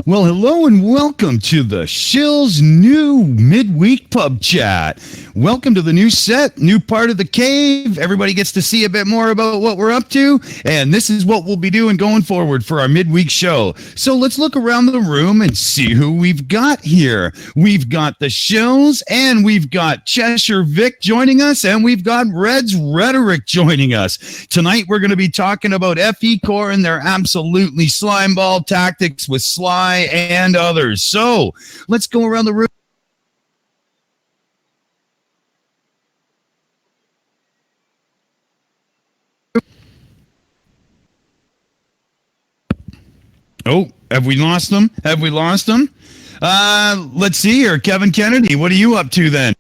Well, hello and welcome to the Shills new midweek pub chat. Welcome to the new set, new part of the cave. Everybody gets to see a bit more about what we're up to, and this is what we'll be doing going forward for our midweek show. So let's look around the room and see who we've got here. We've got the Shills, and we've got Cheshire Viq joining us, and we've got Reds Rhetoric joining us. Tonight we're going to be talking about FECore and their absolutely slimeball tactics with Sly and others. So let's go around the room. Oh, have we lost them? Have we lost them? Let's see here. Kevin Kennedy, what are you up to then?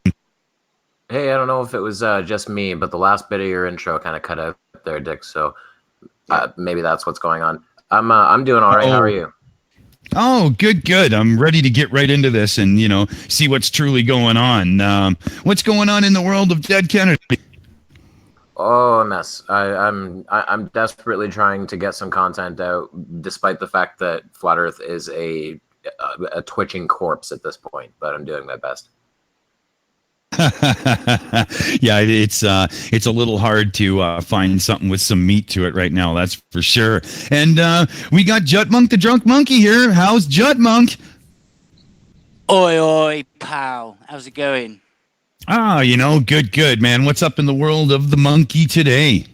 Hey, I don't know if it was just me, but the last bit of your intro kind of cut out there, Dick. So maybe that's what's going on. I'm doing all right. How are you? Oh, good. I'm ready to get right into this and, see what's truly going on. What's going on in the world of Dead Kennedy? Oh, a mess. I'm desperately trying to get some content out, despite the fact that Flat Earth is a twitching corpse at this point. But I'm doing my best. Yeah, it's a little hard to find something with some meat to it right now. That's for sure. And we got Jutmonkthedrunk Monkey here. How's Jutmonk? Oi, pal. How's it going? Good, man. What's up in the world of the monkey today?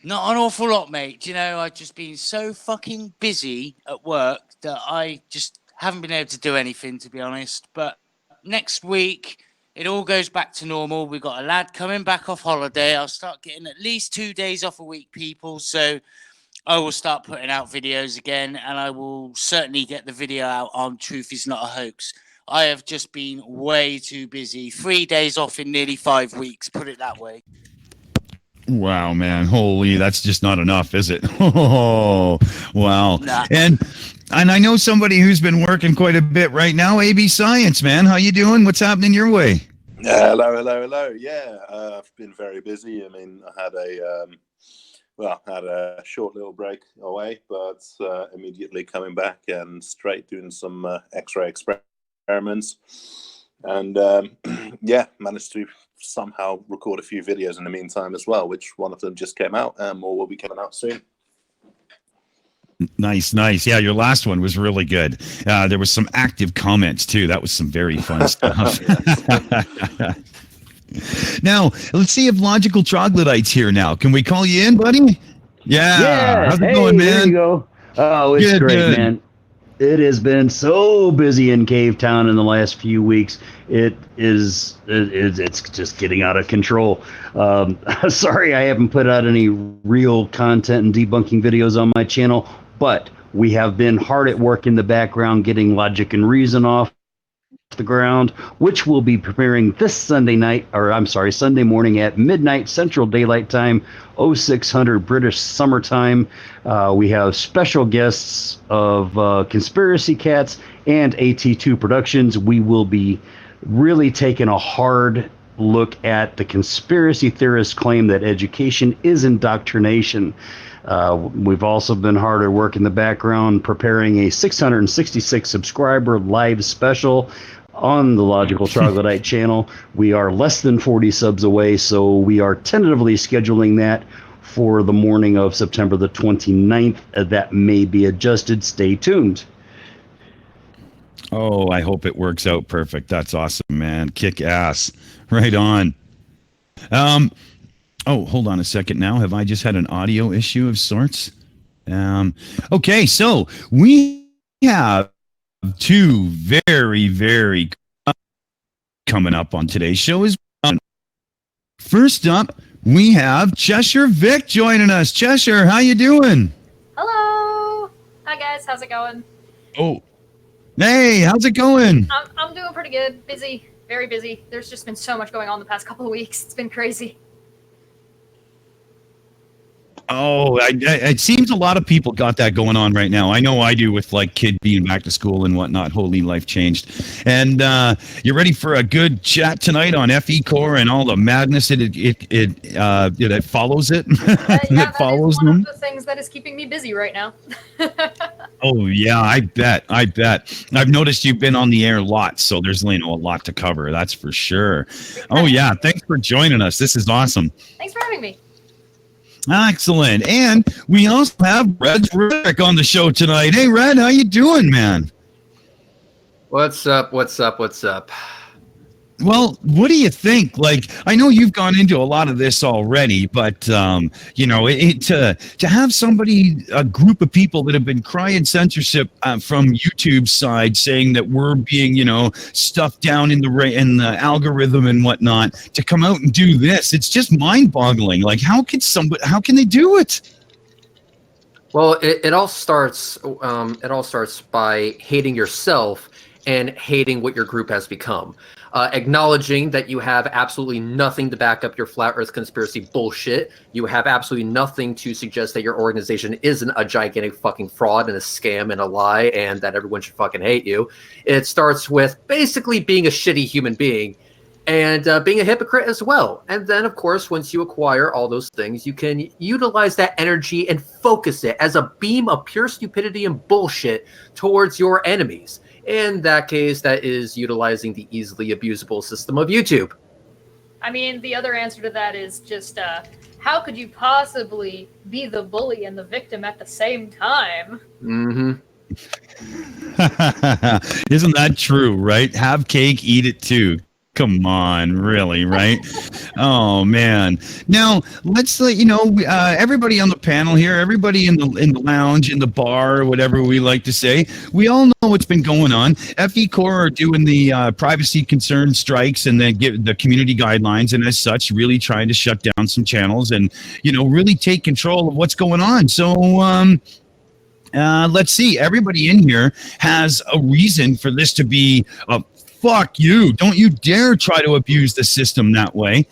Not an awful lot, mate. I've just been so fucking busy at work that I just haven't been able to do anything, to be honest. But next week, it all goes back to normal. We've got a lad coming back off holiday. I'll start getting at least 2 days off a week, people. So I will start putting out videos again, and I will certainly get the video out on Truth Is Not a Hoax. I have just been way too busy. 3 days off in nearly 5 weeks, put it that way. Wow, man. Holy, that's just not enough, is it? Oh, wow. Nah. And I know somebody who's been working quite a bit right now, AB Science, man. How you doing? What's happening your way? Hello. Yeah, I've been very busy. I mean, I had a short little break away, but immediately coming back and straight doing some X-ray experiments. And managed to somehow record a few videos in the meantime as well, which one of them just came out, or will be coming out soon. Nice. Yeah, your last one was really good. There was some active comments too. That was some very fun stuff. Now, let's see if Logical Troglodyte's here now. Can we call you in, buddy? Yeah. How's it going, man? There you go. Oh, it's great, man. It has been so busy in Cave Town in the last few weeks. It's just getting out of control. Sorry I haven't put out any real content and debunking videos on my channel, but we have been hard at work in the background getting Logic and Reason off the ground, which we'll be preparing this Sunday morning at midnight Central Daylight Time, 0600 British Summertime. We have special guests of Conspiracy Cats and AT2 Productions. We will be really taking a hard look at the conspiracy theorist claim that education is indoctrination. We've also been hard at work in the background preparing a 666 subscriber live special on the Logical Troglodyte channel. We are less than 40 subs away, so we are tentatively scheduling that for the morning of September the 29th. That may be adjusted. Stay tuned. Oh, I hope it works out perfect. That's awesome, man. Kick ass. Right on. Oh, hold on a second now. Have I just had an audio issue of sorts? Okay, so we have two very coming up on today's show. First up, we have Cheshire Viq joining us. Cheshire, how you doing? Hello. Hi guys, how's it going? Oh, hey, how's it going? I'm doing pretty good. Busy, very busy. There's just been so much going on the past couple of weeks. It's been crazy. Oh, it seems a lot of people got that going on right now. I know I do with like kid being back to school and whatnot. Holy life changed. And you ready for a good chat tonight on FECore and all the madness that follows it? That follows is one them. of the things that is keeping me busy right now. Oh yeah, I bet. I've noticed you've been on the air lots, so there's a lot to cover. That's for sure. Oh yeah, thanks for joining us. This is awesome. Thanks for having me. Excellent. And we also have Reds Rhetoric on the show tonight. Hey Red, how you doing, man? What's up? Well, what do you think? Like, I know you've gone into a lot of this already, but to have a group of people that have been crying censorship from YouTube's side, saying that we're being, stuffed down in the algorithm and whatnot, to come out and do this, it's just mind-boggling. Like, how can they do it? Well, it all starts by hating yourself and hating what your group has become. Acknowledging that you have absolutely nothing to back up your flat earth conspiracy bullshit. You have absolutely nothing to suggest that your organization isn't a gigantic fucking fraud and a scam and a lie and that everyone should fucking hate you. It starts with basically being a shitty human being and being a hypocrite as well. And then, of course, once you acquire all those things, you can utilize that energy and focus it as a beam of pure stupidity and bullshit towards your enemies. In that case, that is utilizing the easily abusable system of YouTube. I mean, the other answer to that is just, how could you possibly be the bully and the victim at the same time? Mm-hmm. Isn't that true, right? Have cake, eat it too. Come on, really, right? Oh man! Now let's let everybody on the panel here, everybody in the lounge, in the bar, whatever we like to say. We all know what's been going on. FECore are doing the privacy concern strikes, and then give the community guidelines, and as such, really trying to shut down some channels and really take control of what's going on. So let's see. Everybody in here has a reason for this to be a. Fuck you. Don't you dare try to abuse the system that way.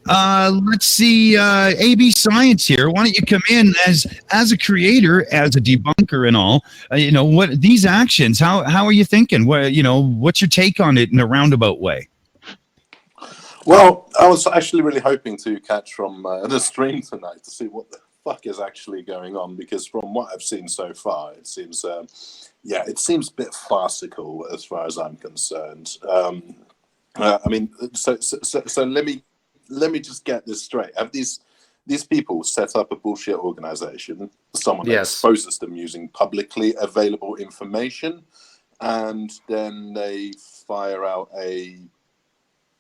Let's see. AB Science here. Why don't you come in as a creator, as a debunker and all? What these actions, how are you thinking? What's your take on it in a roundabout way? Well, I was actually really hoping to catch from the stream tonight to see what the fuck is actually going on, because from what I've seen so far, it seems it seems a bit farcical as far as I'm concerned. I mean, so let me just get this straight. Have these people set up a bullshit organization? Someone exposes them using publicly available information, and then they fire out a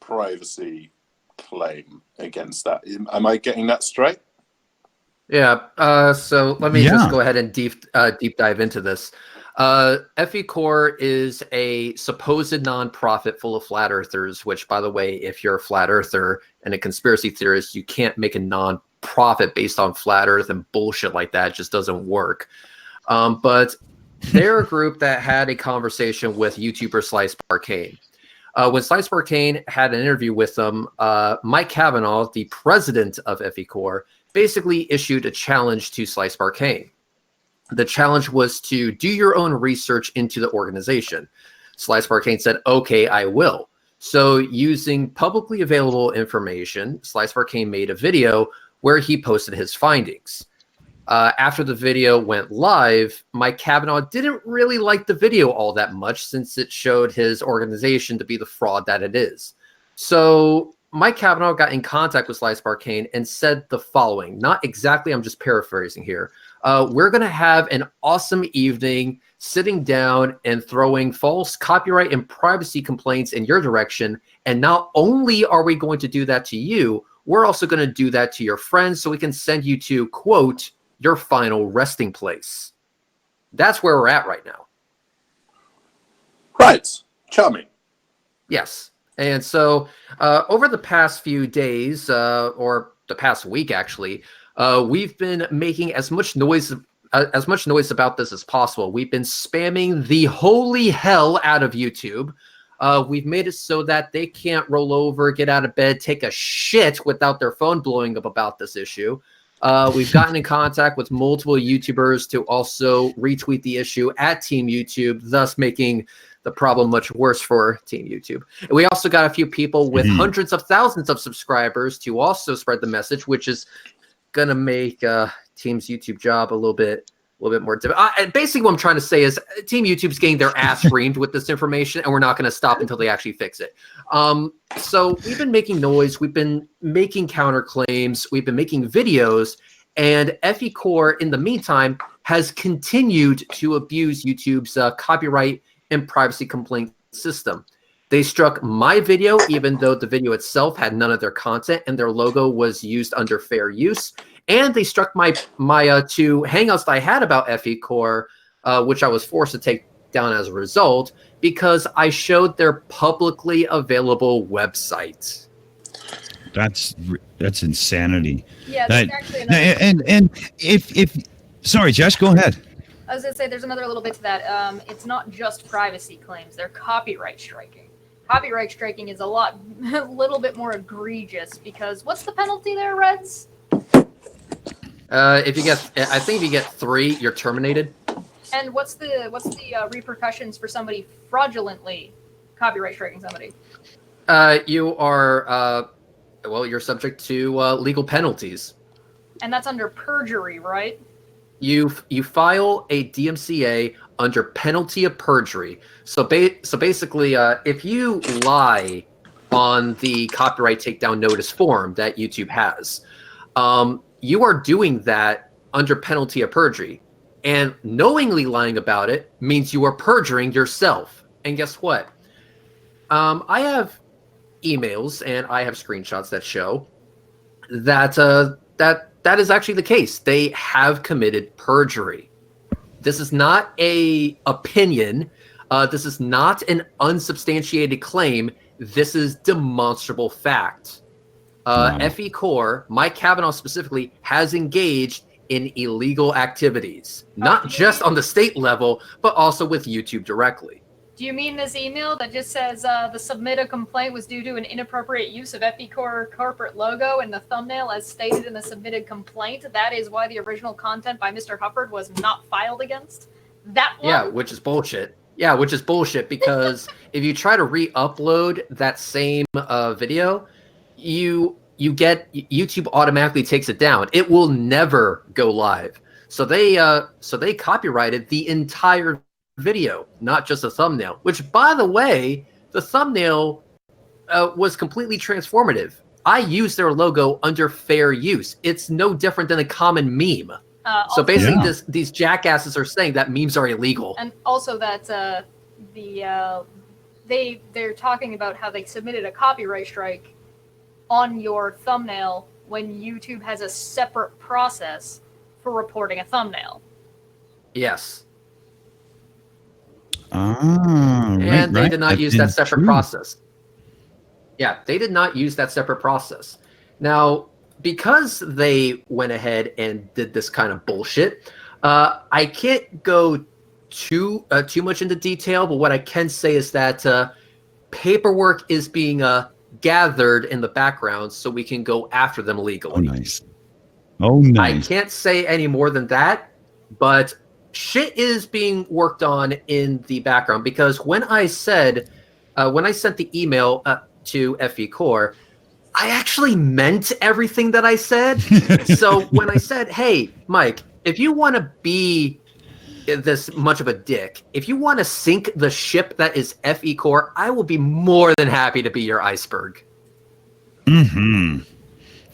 privacy claim against that. Am I getting that straight? Yeah. So let me just go ahead and deep dive into this. FECore is a supposed nonprofit full of flat earthers, which, by the way, if you're a flat earther and a conspiracy theorist, you can't make a non-profit based on flat earth and bullshit like that. It just doesn't work. But they're a group that had a conversation with YouTuber Slice Barcane. When Slice Barcane had an interview with them, Mike Cavanaugh, the president of FECore, basically issued a challenge to Slice Barcane. The challenge was to do your own research into the organization. Slice Barcane said, okay, I will. So using publicly available information, Slice Barcane made a video where he posted his findings. After the video went live, Mike Cavanaugh didn't really like the video all that much since it showed his organization to be the fraud that it is. So Mike Cavanaugh got in contact with Slice Barcane and said the following. Not exactly, I'm just paraphrasing here. We're going to have an awesome evening sitting down and throwing false copyright and privacy complaints in your direction. And not only are we going to do that to you, we're also going to do that to your friends so we can send you to, quote, your final resting place. That's where we're at right now. Right. Charming. Yes. And so over the past few days, or the past week, actually, we've been making as much noise about this as possible. We've been spamming the holy hell out of YouTube. We've made it so that they can't roll over, get out of bed, take a shit without their phone blowing up about this issue. We've gotten in contact with multiple YouTubers to also retweet the issue at Team YouTube, thus making the problem much worse for Team YouTube. And we also got a few people with hundreds of thousands of subscribers to also spread the message, which is going to make Team's YouTube job a little bit little bit more. And basically, what I'm trying to say is, Team YouTube's getting their ass reamed with this information, and we're not going to stop until they actually fix it. So we've been making noise, we've been making counterclaims, we've been making videos, and FECore, in the meantime, has continued to abuse YouTube's copyright and privacy complaint system. They struck my video, even though the video itself had none of their content and their logo was used under fair use. And they struck my two hangouts that I had about FECore, which I was forced to take down as a result, because I showed their publicly available website. That's insanity. Yeah, there's actually another... and if sorry, Jess, go ahead. I was going to say there's another little bit to that. It's not just privacy claims; they're copyright striking. Copyright striking is a little bit more egregious because what's the penalty there, Reds? If you get 3, you're terminated. And what's the repercussions for somebody fraudulently copyright striking somebody? You are you're subject to legal penalties. And that's under perjury, right? You file a DMCA under penalty of perjury. So basically, if you lie on the copyright takedown notice form that YouTube has, you are doing that under penalty of perjury. And knowingly lying about it means you are perjuring yourself. And guess what? I have emails and I have screenshots that show that that is actually the case. They have committed perjury. This is not an opinion. This is not an unsubstantiated claim. This is demonstrable fact. FECore, Mike Kavanaugh specifically, has engaged in illegal activities, not just on the state level, but also with YouTube directly. Do you mean this email that just says the submitted complaint was due to an inappropriate use of FECore corporate logo in the thumbnail as stated in the submitted complaint? That is why the original content by Mr. Hufford was not filed against? That one? Yeah, which is bullshit. Yeah, which is bullshit because if you try to re-upload that same video, YouTube automatically takes it down. It will never go live. So they copyrighted the entire video, not just a thumbnail, which, by the way, the thumbnail was completely transformative. I used their logo under fair use. It's no different than a common meme. So basically, these jackasses are saying that memes are illegal. And also that they're talking about how they submitted a copyright strike on your thumbnail when YouTube has a separate process for reporting a thumbnail. Yes. And they did not use that separate process. Yeah, they did not use that separate process. Now, because they went ahead and did this kind of bullshit, I can't go too much into detail, but what I can say is that paperwork is being gathered in the background so we can go after them legally. Oh, nice. Oh, nice. I can't say any more than that, but shit is being worked on in the background because when I sent the email to FECore, I actually meant everything that I said. So when I said, hey, Mike, if you want to be this much of a dick, if you want to sink the ship that is FECore, I will be more than happy to be your iceberg. Mm-hmm.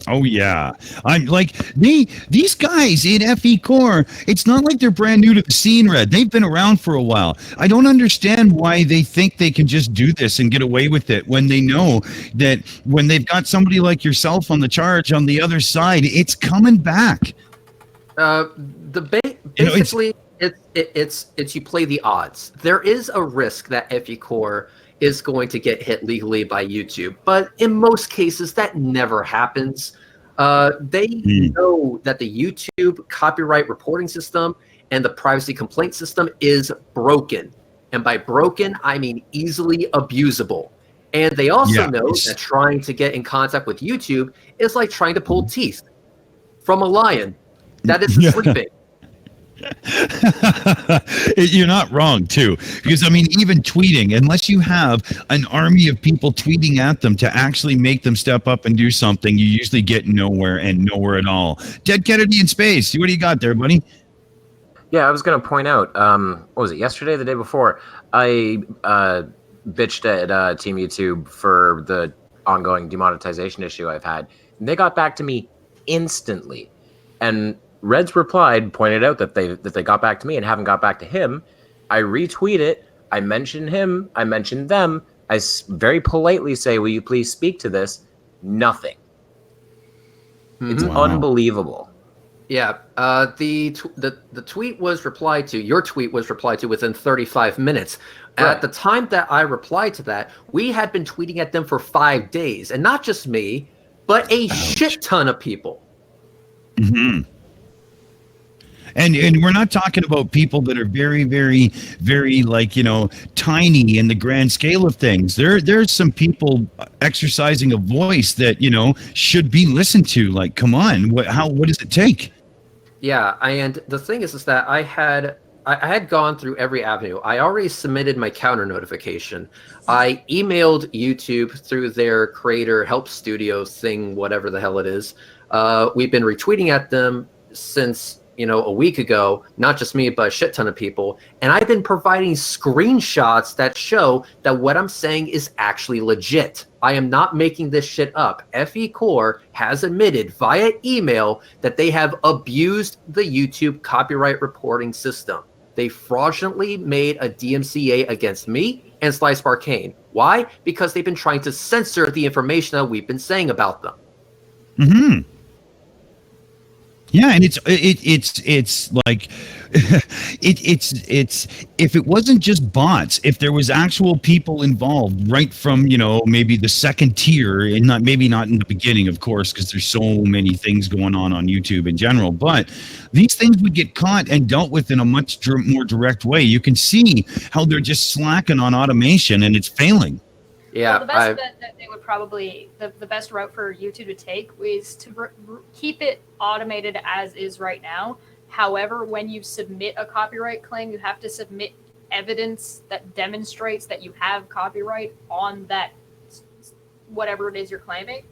Oh yeah, I'm like these guys in FECore. It's not like they're brand new to the scene, Red. They've been around for a while. I don't understand why they think they can just do this and get away with it when they know that when they've got somebody like yourself on the charge on the other side, it's coming back. Basically, it's you play the odds. There is a risk that FECore is going to get hit legally by YouTube, but in most cases that never happens. They know that the YouTube copyright reporting system and the privacy complaint system is broken, and by broken I mean easily abusable. And they also know that trying to get in contact with YouTube is like trying to pull teeth from a lion that is sleeping. You're not wrong too, because I mean, even tweeting, unless you have an army of people tweeting at them to actually make them step up and do something, you usually get nowhere and nowhere at all. DeadKennedyInSpace, what do you got there, buddy? Yeah, I was going to point out, what was it, yesterday, the day before, I bitched at Team YouTube for the ongoing demonetization issue I've had. And they got back to me instantly. And Reds replied, pointed out that they got back to me and haven't got back to him. I retweet it. I mention him. I mention them. I very politely say, will you please speak to this? Nothing. It's unbelievable. Yeah, the tweet was replied to. Your tweet was replied to within 35 minutes. Right. At the time that I replied to that, we had been tweeting at them for 5 days, and not just me, but a shit ton of people. Mm-hmm. And we're not talking about people that are very, very, very, like, tiny in the grand scale of things. There's some people exercising a voice that, should be listened to. Like, come on, what does it take? Yeah, and the thing is that I had gone through every avenue. I already submitted my counter notification. I emailed YouTube through their creator help studio thing, whatever the hell it is. We've been retweeting at them since a week ago, not just me, but a shit ton of people. And I've been providing screenshots that show that what I'm saying is actually legit. I am not making this shit up. FECore has admitted via email that they have abused the YouTube copyright reporting system. They fraudulently made a DMCA against me and Slice Arcane. Why? Because they've been trying to censor the information that we've been saying about them. Mm-hmm. Yeah, and it's like it's if it wasn't just bots, if there was actual people involved right from maybe the second tier, and maybe not in the beginning, of course, because there's so many things going on YouTube in general, but these things would get caught and dealt with in a much more direct way. You can see how they're just slacking on automation and it's failing. Yeah, well, the best bet that they would probably the best route for YouTube to take is to keep it automated as is right now. However, when you submit a copyright claim, you have to submit evidence that demonstrates that you have copyright on that whatever it is you're claiming.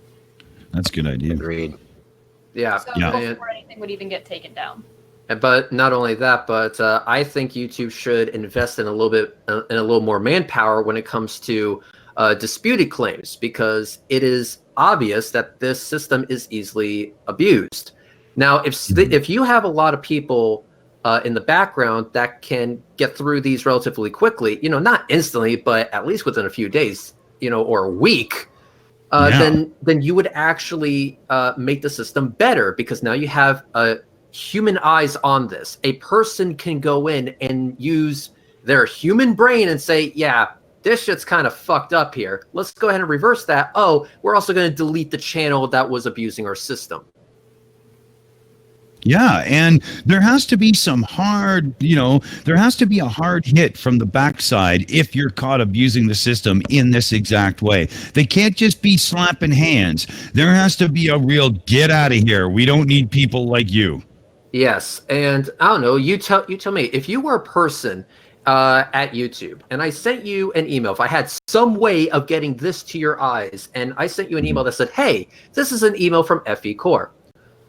That's a good idea. Agreed. Yeah. So before anything would even get taken down. But not only that, but I think YouTube should invest in a little more manpower when it comes to disputed claims, because it is obvious that this system is easily abused. Now, if you have a lot of people in the background that can get through these relatively quickly, not instantly, but at least within a few days, or a week, then you would actually make the system better, because now you have human eyes on this. A person can go in and use their human brain and say, yeah, this shit's kind of fucked up here. Let's go ahead and reverse that. Oh, we're also going to delete the channel that was abusing our system. Yeah, and there has to be some hard, there has to be a hard hit from the backside if you're caught abusing the system in this exact way. They can't just be slapping hands. There has to be a real get out of here. We don't need people like you. Yes, and I don't know, you tell me, if you were a person at YouTube and I sent you an email, if I had some way of getting this to your eyes, and I sent you an email that said, hey, this is an email from FECore.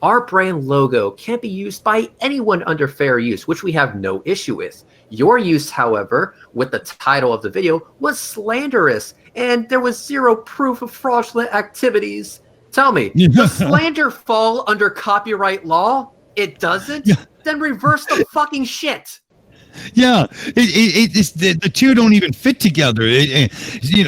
Our brand logo can't be used by anyone under fair use, which we have no issue with. Your use, however, with the title of the video was slanderous, and there was zero proof of fraudulent activities. Tell me, does slander fall under copyright law? It doesn't? Yeah. Then reverse the fucking shit. Yeah, it's the two don't even fit together.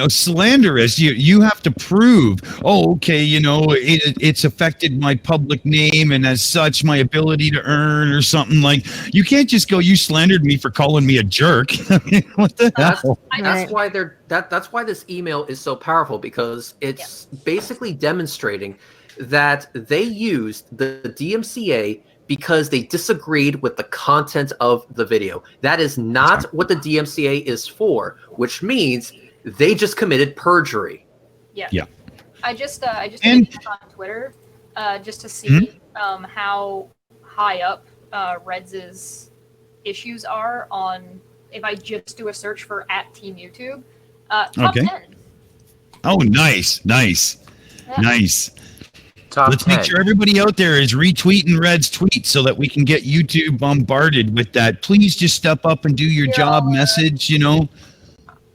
Slanderous. You have to prove. Oh, okay. It's affected my public name, and as such, my ability to earn or something. Like, you can't just go, you slandered me for calling me a jerk. I mean, what the hell? That's why that's why this email is so powerful, because it's basically demonstrating that they used the DMCA because they disagreed with the content of the video. That is not what the DMCA is for, which means they just committed perjury. Yeah. I just did check on Twitter just to see how high up Reds' issues are on, if I just do a search for @TeamYouTube. Top 10. Oh, nice. Yeah. Nice. Let's 10. make sure everybody out there is retweeting Red's tweet so that we can get YouTube bombarded with that. Please just step up and do your job message, you know.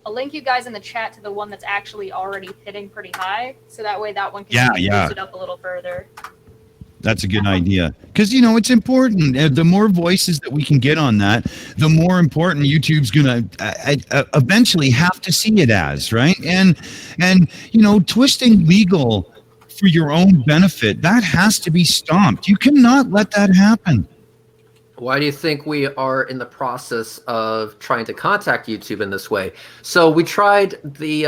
I'll link you guys in the chat to the one that's actually already hitting pretty high, so that way that one can be boosted up a little further. That's a good idea. Because, you know, it's important. The more voices that we can get on that, the more important YouTube's going to eventually have to see it as, right? And you know, twisting legal for your own benefit, that has to be stopped. You cannot let that happen. Why do you think we are in the process of trying to contact YouTube in this way? So we tried the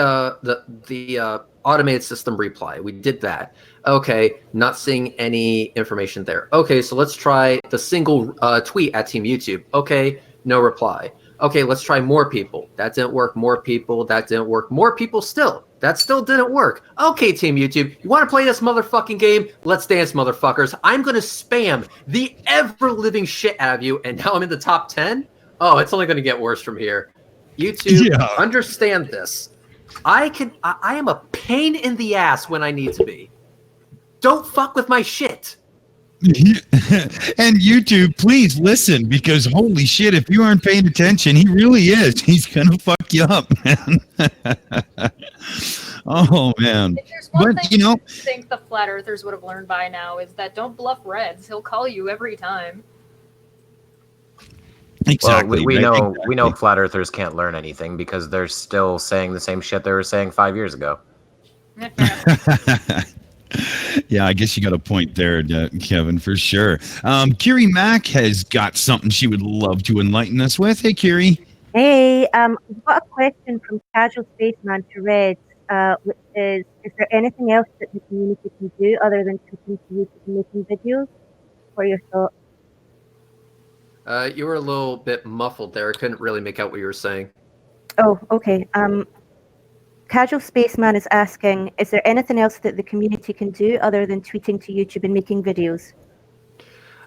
automated system reply. We did that. Okay, not seeing any information there. Okay, so let's try the single tweet at Team YouTube. Okay, no reply. Okay, let's try more people. That didn't work. More people. That didn't work. More people still. That still didn't work. Okay, Team YouTube, you want to play this motherfucking game? Let's dance, motherfuckers. I'm going to spam the ever-living shit out of you, and now I'm in the top 10? Oh, it's only going to get worse from here. YouTube, understand this. I am a pain in the ass when I need to be. Don't fuck with my shit. And YouTube, please listen, because holy shit, if you aren't paying attention, he really is. He's gonna fuck you up, man. Oh man. If there's one thing I think the flat earthers would have learned by now is that don't bluff Reds. He'll call you every time. Exactly. Well, we know flat earthers can't learn anything because they're still saying the same shit they were saying 5 years ago. Yeah, I guess you got a point there, Kevin, for sure. Kiri Mac has got something she would love to enlighten us with. Hey, Kiri. Hey, I've got a question from Casual Spaceman to Reds, which is there anything else that the community can do other than tweeting to YouTube and making videos? What are your thoughts? You were a little bit muffled there. I couldn't really make out what you were saying. Oh, okay. Casual Spaceman is asking, is there anything else that the community can do other than tweeting to YouTube and making videos?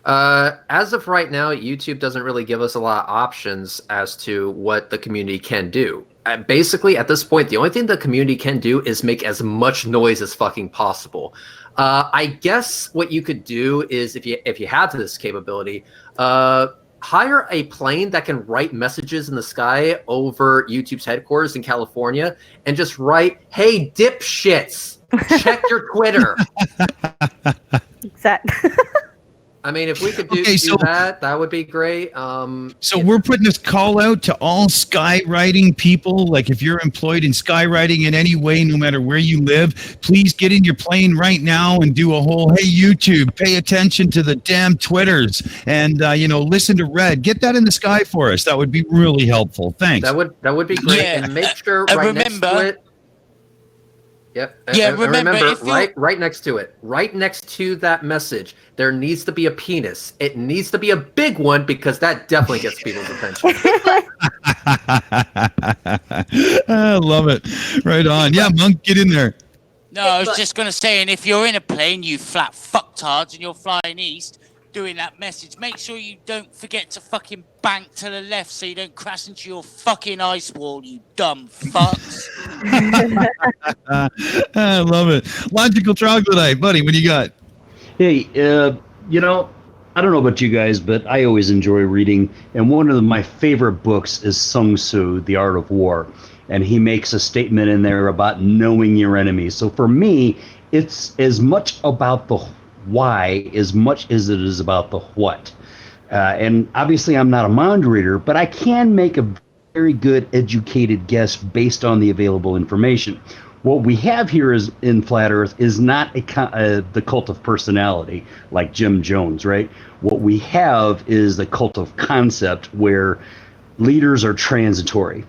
As of right now, YouTube doesn't really give us a lot of options as to what the community can do. Basically, at this point, the only thing the community can do is make as much noise as fucking possible. I guess what you could do is, if you have this capability, hire a plane that can write messages in the sky over YouTube's headquarters in California and just write, "Hey, dipshits, check your Twitter." Exactly. I mean, if we could do that, that would be great. So we're putting this call out to all skywriting people. Like, if you're employed in skywriting in any way, no matter where you live, please get in your plane right now and do a whole, hey, YouTube, pay attention to the damn Twitters and, listen to Red. Get that in the sky for us. That would be really helpful. Thanks. That would be great. Yeah. And make sure next to it. Yep. Yeah, remember right next to it, right next to that message, there needs to be a penis. It needs to be a big one because that definitely gets people's attention. I love it. Right on. Yeah, Monk, get in there. No, I was just going to say, and if you're in a plane, you flat fucktards, and you're flying east, doing that message, make sure you don't forget to fucking bank to the left so you don't crash into your fucking ice wall, you dumb fucks. I love it. Logical Troglodyte, buddy, what do you got? Hey, I don't know about you guys, but I always enjoy reading, and one of my favorite books is Sun Tzu, The Art of War, and he makes a statement in there about knowing your enemy. So for me, it's as much about the why as much as it is about the what. And obviously I'm not a mind reader, but I can make a very good educated guess based on the available information. What we have here is in Flat Earth is not the cult of personality like Jim Jones, right? What we have is the cult of concept where leaders are transitory.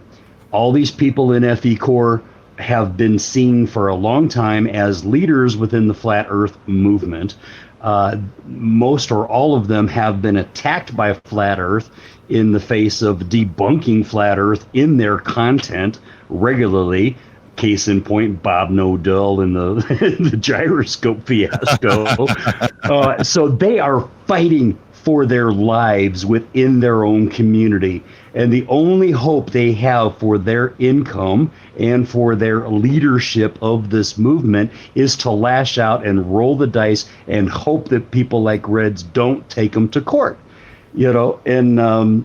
All these people in FECore have been seen for a long time as leaders within the Flat Earth movement. Most or all of them have been attacked by Flat Earth in the face of debunking Flat Earth in their content regularly. Case in point, Bob Nodell and the gyroscope fiasco. So they are fighting for their lives within their own community. And the only hope they have for their income and for their leadership of this movement is to lash out and roll the dice and hope that people like Reds don't take them to court. And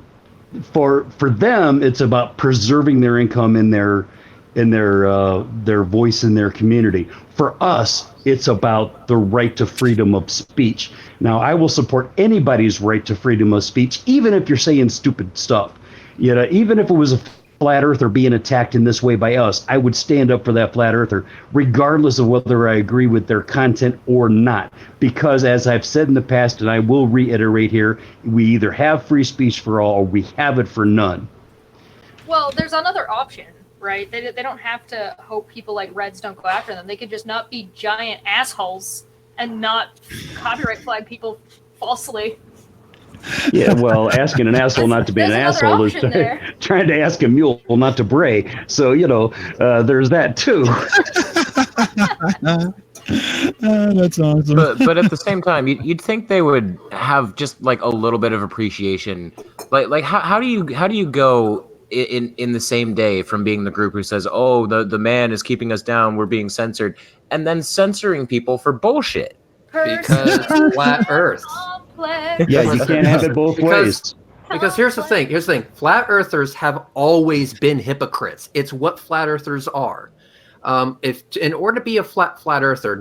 for them, it's about preserving their income and their voice in their community. For us, it's about the right to freedom of speech. Now, I will support anybody's right to freedom of speech, even if you're saying stupid stuff. Even if it was a flat earther being attacked in this way by us, I would stand up for that flat earther, regardless of whether I agree with their content or not. Because as I've said in the past, and I will reiterate here, we either have free speech for all or we have it for none. Well, there's another option, right? They don't have to hope people like Reds don't go after them. They could just not be giant assholes and not copyright flag people falsely. Yeah, well, asking an asshole not to be an asshole is trying to ask a mule not to bray. So, there's that too. That's awesome. But at the same time, you'd think they would have just like a little bit of appreciation. Like how do you go in the same day from being the group who says, oh, the man is keeping us down, we're being censored, and then censoring people for bullshit? Because flat Earth. Yeah, you can't have it both ways. Because here's the thing. Flat earthers have always been hypocrites. It's what flat earthers are. If in order to be a flat earther,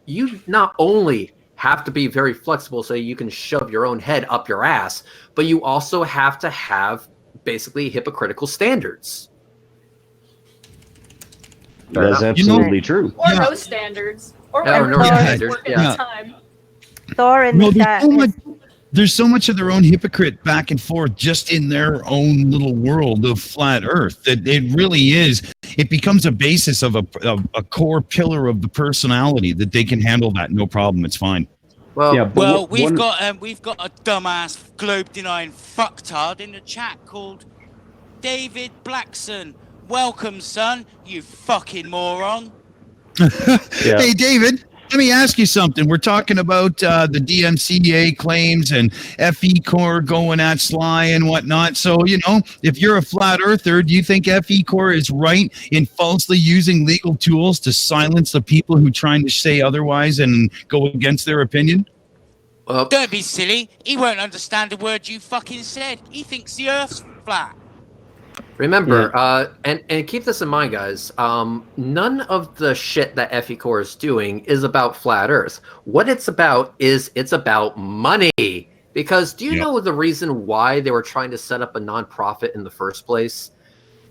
you not only have to be very flexible so you can shove your own head up your ass, but you also have to have basically hypocritical standards. That's absolutely true. Or no standards. Or no standards. Yeah. Time. Thor in the chat. There's so much of their own hypocrite back and forth just in their own little world of flat Earth that it really is. It becomes a basis of a core pillar of the personality that they can handle that no problem. It's fine. Well, we've got a dumbass globe denying fucktard in the chat called David Blackson. Welcome, son. You fucking moron. Hey, David. Let me ask you something. We're talking about the DMCA claims and FECore going at Sly and whatnot. So, if you're a flat earther, do you think FECore is right in falsely using legal tools to silence the people who are trying to say otherwise and go against their opinion? Well, don't be silly. He won't understand a word you fucking said. He thinks the Earth's flat. Remember, and keep this in mind, guys, none of the shit that FECore is doing is about flat Earth. What it's about money. Because do you know the reason why they were trying to set up a nonprofit in the first place?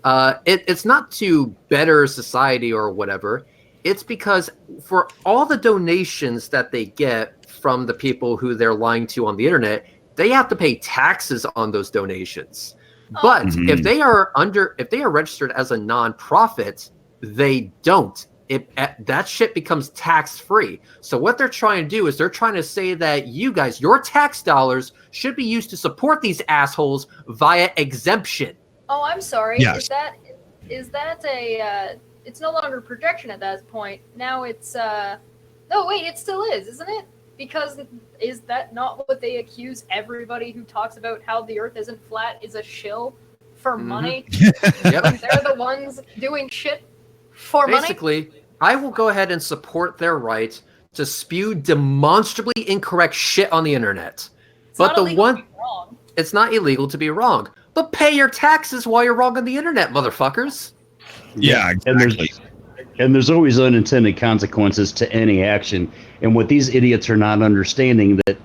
It's not to better society or whatever. It's because for all the donations that they get from the people who they're lying to on the internet, they have to pay taxes on those donations. But if they are registered as a nonprofit, they don't. That shit becomes tax free. So what they're trying to do is they're trying to say that you guys, your tax dollars should be used to support these assholes via exemption. Oh, I'm sorry. Yes. Is that a? It's no longer projection at that point. Now it's. No, wait, it still is, isn't it? Because is that not what they accuse everybody who talks about how the Earth isn't flat is a shill for money? Yep. And they're the ones doing shit for money? Basically, I will go ahead and support their right to spew demonstrably incorrect shit on the internet. It's not illegal to be wrong. It's not illegal to be wrong. But pay your taxes while you're wrong on the internet, motherfuckers. Yeah, exactly. And there's always unintended consequences to any action. And what these idiots are not understanding that,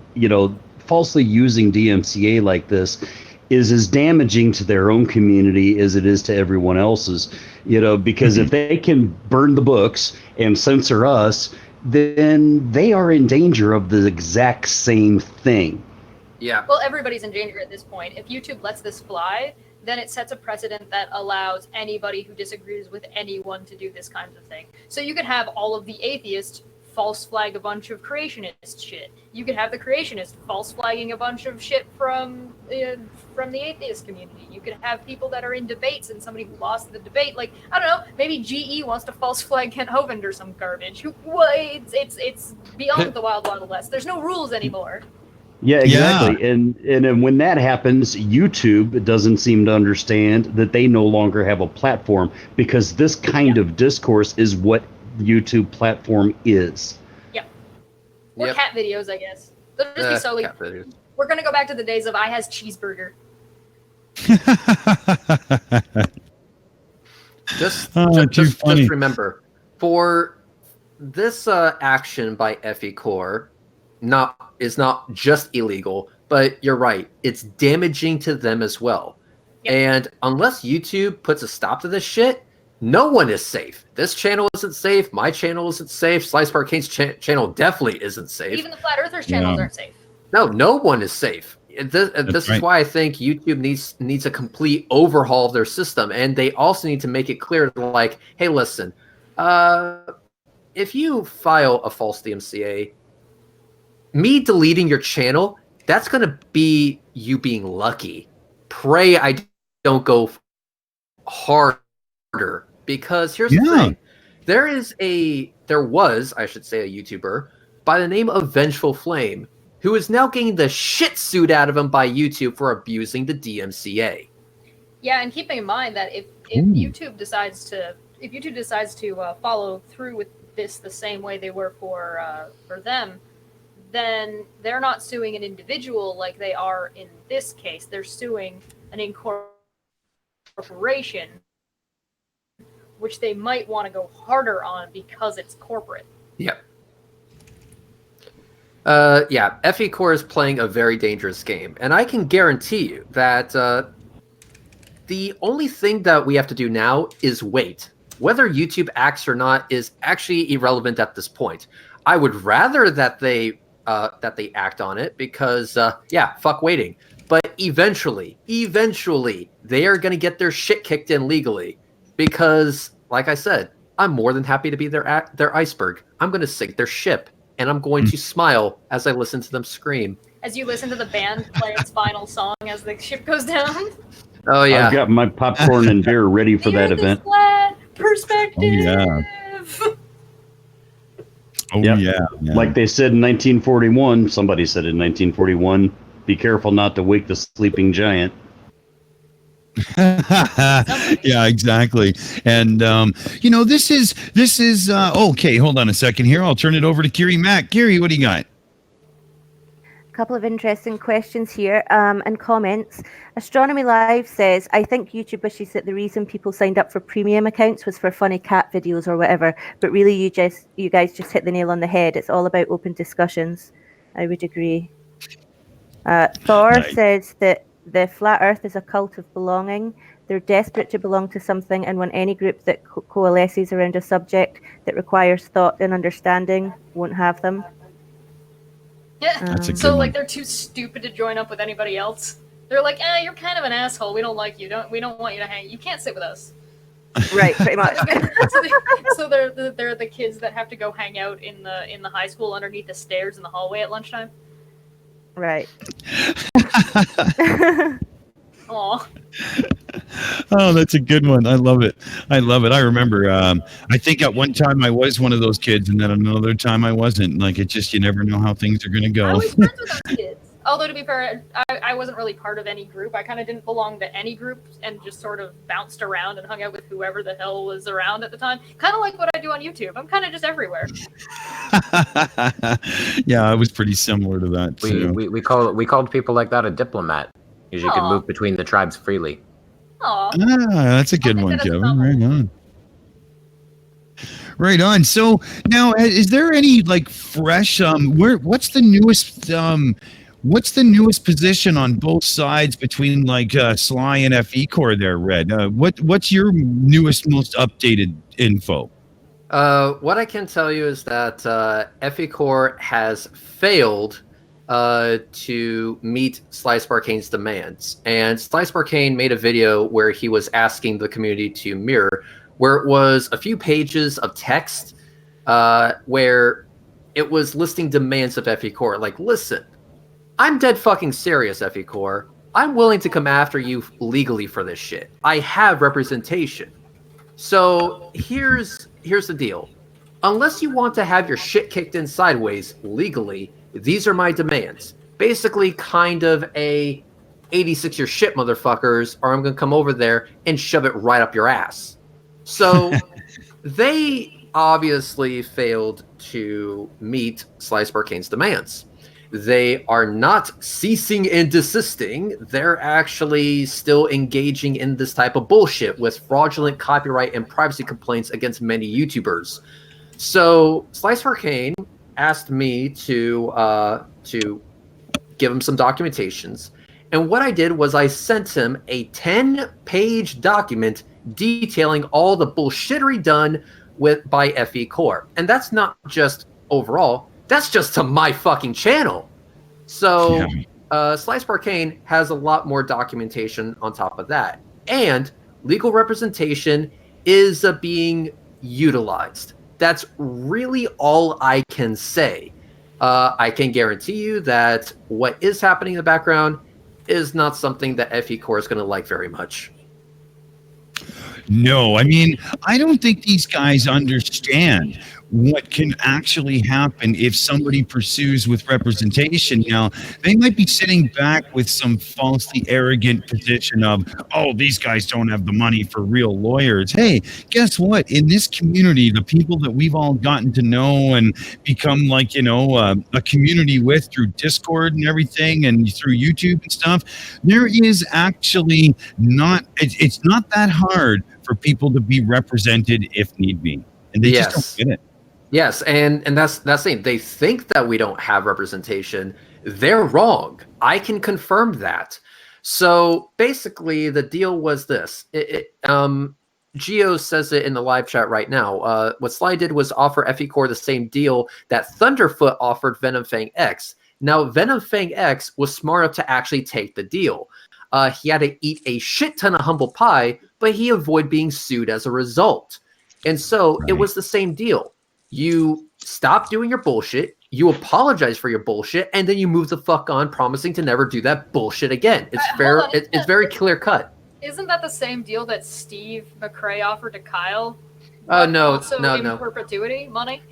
falsely using DMCA like this is as damaging to their own community as it is to everyone else's, because if they can burn the books and censor us, then they are in danger of the exact same thing. Yeah. Well, everybody's in danger at this point. If YouTube lets this fly, then it sets a precedent that allows anybody who disagrees with anyone to do this kind of thing. So you could have all of the atheists false flag a bunch of creationist shit. You could have the creationist false flagging a bunch of shit from the atheist community. You could have people that are in debates and somebody who lost the debate, like, I don't know, maybe GE wants to false flag Kent Hovind or some garbage. It's beyond the Wild Wild West. There's no rules anymore. Yeah, exactly. And then when that happens, YouTube doesn't seem to understand that they no longer have a platform, because this kind of discourse is what YouTube platform is. Yep. Or Yep. cat videos, I guess. They'll just be solely. Cat videos. We're gonna go back to the days of I has cheeseburger. Just funny. remember, for this action by FECore is not just illegal, but you're right, it's damaging to them as well. Yep. And unless YouTube puts a stop to this shit, no one is safe. This channel isn't safe. My channel isn't safe. Slice Arcane's channel definitely isn't safe. Even the Flat Earthers channels aren't safe. No one is safe. This is why I think YouTube needs a complete overhaul of their system, and they also need to make it clear, like, hey, listen, if you file a false DMCA, me deleting your channel, that's gonna be you being lucky. Pray I don't go harder, because here's the thing: there was, I should say, a YouTuber by the name of Vengeful Flame, who is now getting the shit suit out of him by YouTube for abusing the DMCA. Yeah, and keeping in mind that if YouTube decides to follow through with this the same way they were for them, then they're not suing an individual like they are in this case. They're suing an incorporation, which they might want to go harder on because it's corporate. Yep. FECore is playing a very dangerous game, and I can guarantee you that the only thing that we have to do now is wait. Whether YouTube acts or not is actually irrelevant at this point. I would rather that they act on it, because fuck waiting. But eventually, they are going to get their shit kicked in legally, because, like I said, I'm more than happy to be their iceberg. I'm going to sink their ship, and I'm going to smile as I listen to them scream. As you listen to the band play its final song as the ship goes down. Oh yeah, I've got my popcorn and beer ready for that event. Flat perspective. Like they said in 1941, somebody said in 1941, be careful not to wake the sleeping giant. Yeah, exactly. And this is okay, hold on a second here. I'll turn it over to Kiri Mac. Kiri, what do you got? A couple of interesting questions here and comments. Astronomy Live says, I think YouTube wishes that the reason people signed up for premium accounts was for funny cat videos or whatever, but really you guys just hit the nail on the head. It's all about open discussions. I would agree. Thor says that the Flat Earth is a cult of belonging. They're desperate to belong to something and want any group that coalesces around a subject that requires thought and understanding won't have them. Yeah. So like they're too stupid to join up with anybody else. They're like, you're kind of an asshole. We don't like you. We don't want you to hang. You can't sit with us. Right, pretty much. So they're the kids that have to go hang out in the high school underneath the stairs in the hallway at lunchtime. Right. Aw. Oh, that's a good one. I love it. I remember, I think at one time I was one of those kids, and then another time I wasn't. Like, it's just, you never know how things are going to go. I was friends with those kids. Although, to be fair, I wasn't really part of any group. I kind of didn't belong to any group and just sort of bounced around and hung out with whoever the hell was around at the time. Kind of like what I do on YouTube. I'm kind of just everywhere. Yeah, I was pretty similar to that, too. We called people like that a diplomat, because you could move between the tribes freely. Aww. That's a good one, Kevin. Right on. Right on. So now, is there any like fresh? What's the newest position on both sides between like Sly and FECore there, Red? What's your newest, most updated info? What I can tell you is that FECore has failed to meet Slice Arcane's demands, and Slice Arcane made a video where he was asking the community to mirror, where it was a few pages of text where it was listing demands of FECore. Like, listen, I'm dead fucking serious, FECore. I'm willing to come after you legally for this shit. I have representation. So here's the deal. Unless you want to have your shit kicked in sideways legally, these are my demands. basically kind of a 86 your shit, motherfuckers, or I'm going to come over there and shove it right up your ass. So they obviously failed to meet Slice Arcane's demands. They are not ceasing and desisting. They're actually still engaging in this type of bullshit with fraudulent copyright and privacy complaints against many YouTubers. So Slice Arcane asked me to give him some documentations. And what I did was I sent him a 10-page document detailing all the bullshittery done by FECore. And that's not just overall, that's just to my fucking channel. So Slice Arcane has a lot more documentation on top of that. And legal representation is being utilized. That's really all I can say. I can guarantee you that what is happening in the background is not something that FECore is going to like very much. No, I mean, I don't think these guys understand what can actually happen if somebody pursues with representation. Now, they might be sitting back with some falsely arrogant position of, oh, these guys don't have the money for real lawyers. Hey, guess what? In this community, the people that we've all gotten to know and become like, a community with through Discord and everything and through YouTube and stuff, there is actually it's not that hard for people to be represented if need be. And they just don't get it. Yes, and that's the thing. They think that we don't have representation. They're wrong. I can confirm that. So basically, the deal was this. Geo says it in the live chat right now. What Sly did was offer FECore the same deal that Thunderfoot offered Venom Fang X. Now, Venom Fang X was smart enough to actually take the deal. He had to eat a shit ton of humble pie, but he avoided being sued as a result. And so it was the same deal. You stop doing your bullshit, you apologize for your bullshit, and then you move the fuck on, promising to never do that bullshit again. It's fair. It's very clear cut. Isn't that the same deal that Steve McRae offered to Kyle? No, also no, in no. perpetuity money?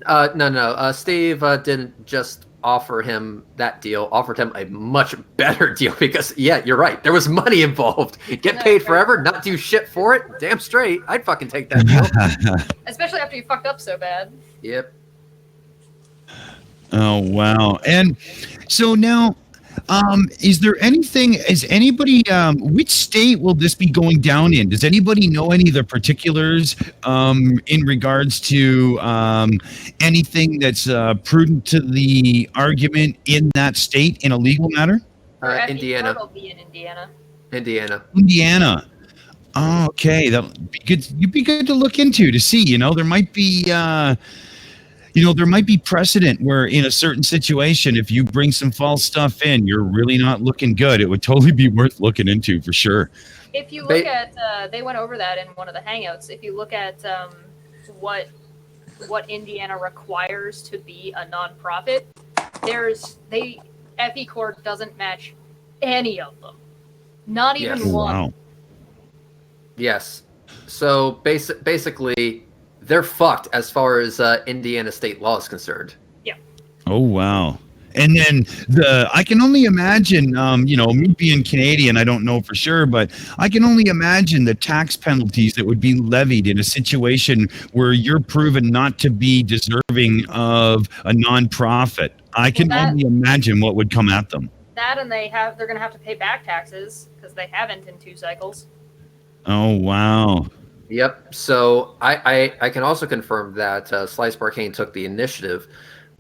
No. Steve didn't just offer him that deal, offered him a much better deal because, yeah, you're right. There was money involved. Get paid forever, not do shit for it. Damn straight. I'd fucking take that deal. Especially after you fucked up so bad. Yep. Oh, wow. And so now, is anybody, which state will this be going down in? Does anybody know any of the particulars in regards to anything that's prudent to the argument in that state in a legal matter? Indiana. Will be in Indiana. Indiana. Oh, okay. That'll be good. You'd be good to look into to see, there might be, there might be precedent where in a certain situation, if you bring some false stuff in, you're really not looking good. It would totally be worth looking into for sure. If you look at, they went over that in one of the Hangouts. If you look at what Indiana requires to be a nonprofit, FECore doesn't match any of them. Not even one. Wow. Yes. So basically, they're fucked as far as Indiana state law is concerned. Yeah. Oh, wow. And then I can only imagine, me being Canadian, I don't know for sure, but I can only imagine the tax penalties that would be levied in a situation where you're proven not to be deserving of a nonprofit. I can only imagine what would come at them. That, and they're going to have to pay back taxes because they haven't in 2 cycles. Oh, wow. Yep. So I can also confirm that Slice Arcane took the initiative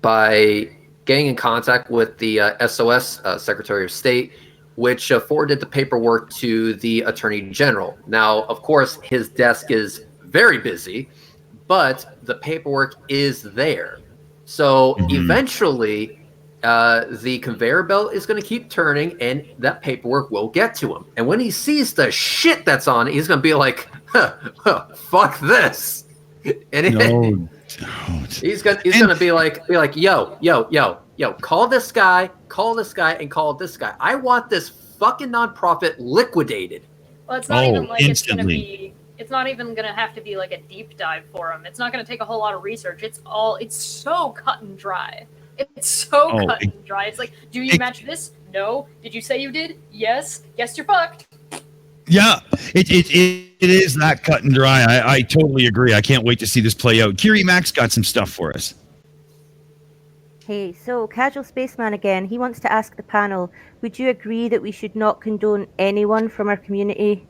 by getting in contact with the SOS Secretary of State, which forwarded the paperwork to the Attorney General. Now, of course, his desk is very busy, but the paperwork is there. So eventually, the conveyor belt is going to keep turning, and that paperwork will get to him. And when he sees the shit that's on it, he's going to be like, fuck this. And he's gonna be like, yo, call this guy, and call this guy. I want this fucking nonprofit liquidated. Well, it's not even like instantly. it's not even gonna have to be like a deep dive for him. It's not gonna take a whole lot of research. It's so cut and dry. It's so Oh, cut and dry. It's like, do you match this? No. Did you say you did? Yes. Guess you're fucked. Yeah, it is that cut and dry. I totally agree. I can't wait to see this play out. Kiri Mac's got some stuff for us. Hey, so Casual Spaceman again, he wants to ask the panel, would you agree that we should not condone anyone from our community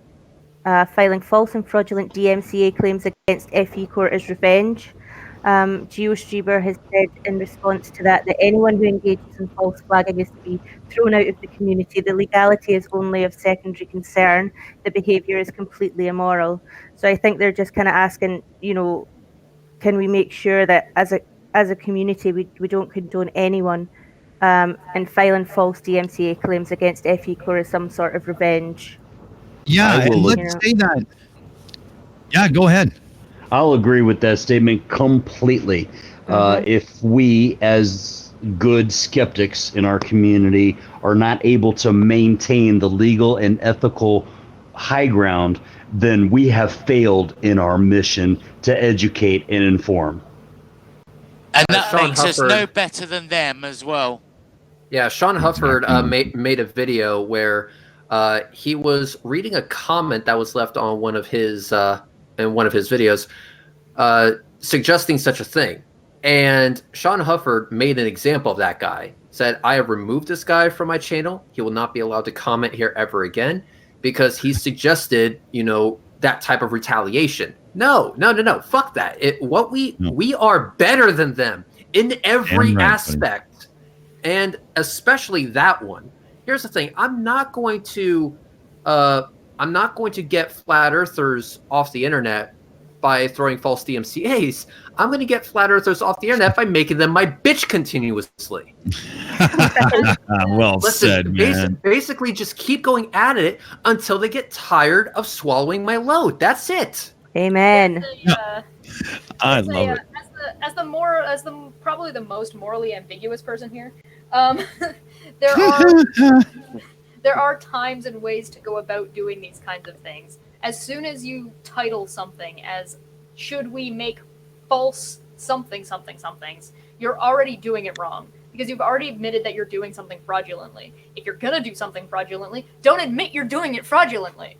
filing false and fraudulent DMCA claims against FECore as revenge? GeoStreamer has said in response to that anyone who engages in false flagging is to be thrown out of the community. The legality is only of secondary concern. The behaviour is completely immoral. So I think they're just kind of asking, can we make sure that as a community we don't condone anyone and filing false DMCA claims against FECore as some sort of revenge? Yeah, and let's say that. Yeah, go ahead. I'll agree with that statement completely. If we, as good skeptics in our community, are not able to maintain the legal and ethical high ground, then we have failed in our mission to educate and inform. And that Sean makes us Hufford- no better than them as well. Yeah, Sean Hufford made a video where he was reading a comment that was left on one of his videos suggesting such a thing. And Sean Hufford made an example of that guy. Said, I have removed this guy from my channel. He will not be allowed to comment here ever again because he suggested, that type of retaliation. No. Fuck that. We are better than them in every aspect. And especially that one. Here's the thing. I'm not going to get flat earthers off the internet by throwing false DMCAs. I'm going to get flat earthers off the internet by making them my bitch continuously. Well said, man. Basically, just keep going at it until they get tired of swallowing my load. That's it. Amen. I love it. As the probably the most morally ambiguous person here, there are times and ways to go about doing these kinds of things. As soon as you title something as should we make false somethings, you're already doing it wrong because you've already admitted that you're doing something fraudulently. If you're gonna do something fraudulently, don't admit you're doing it fraudulently.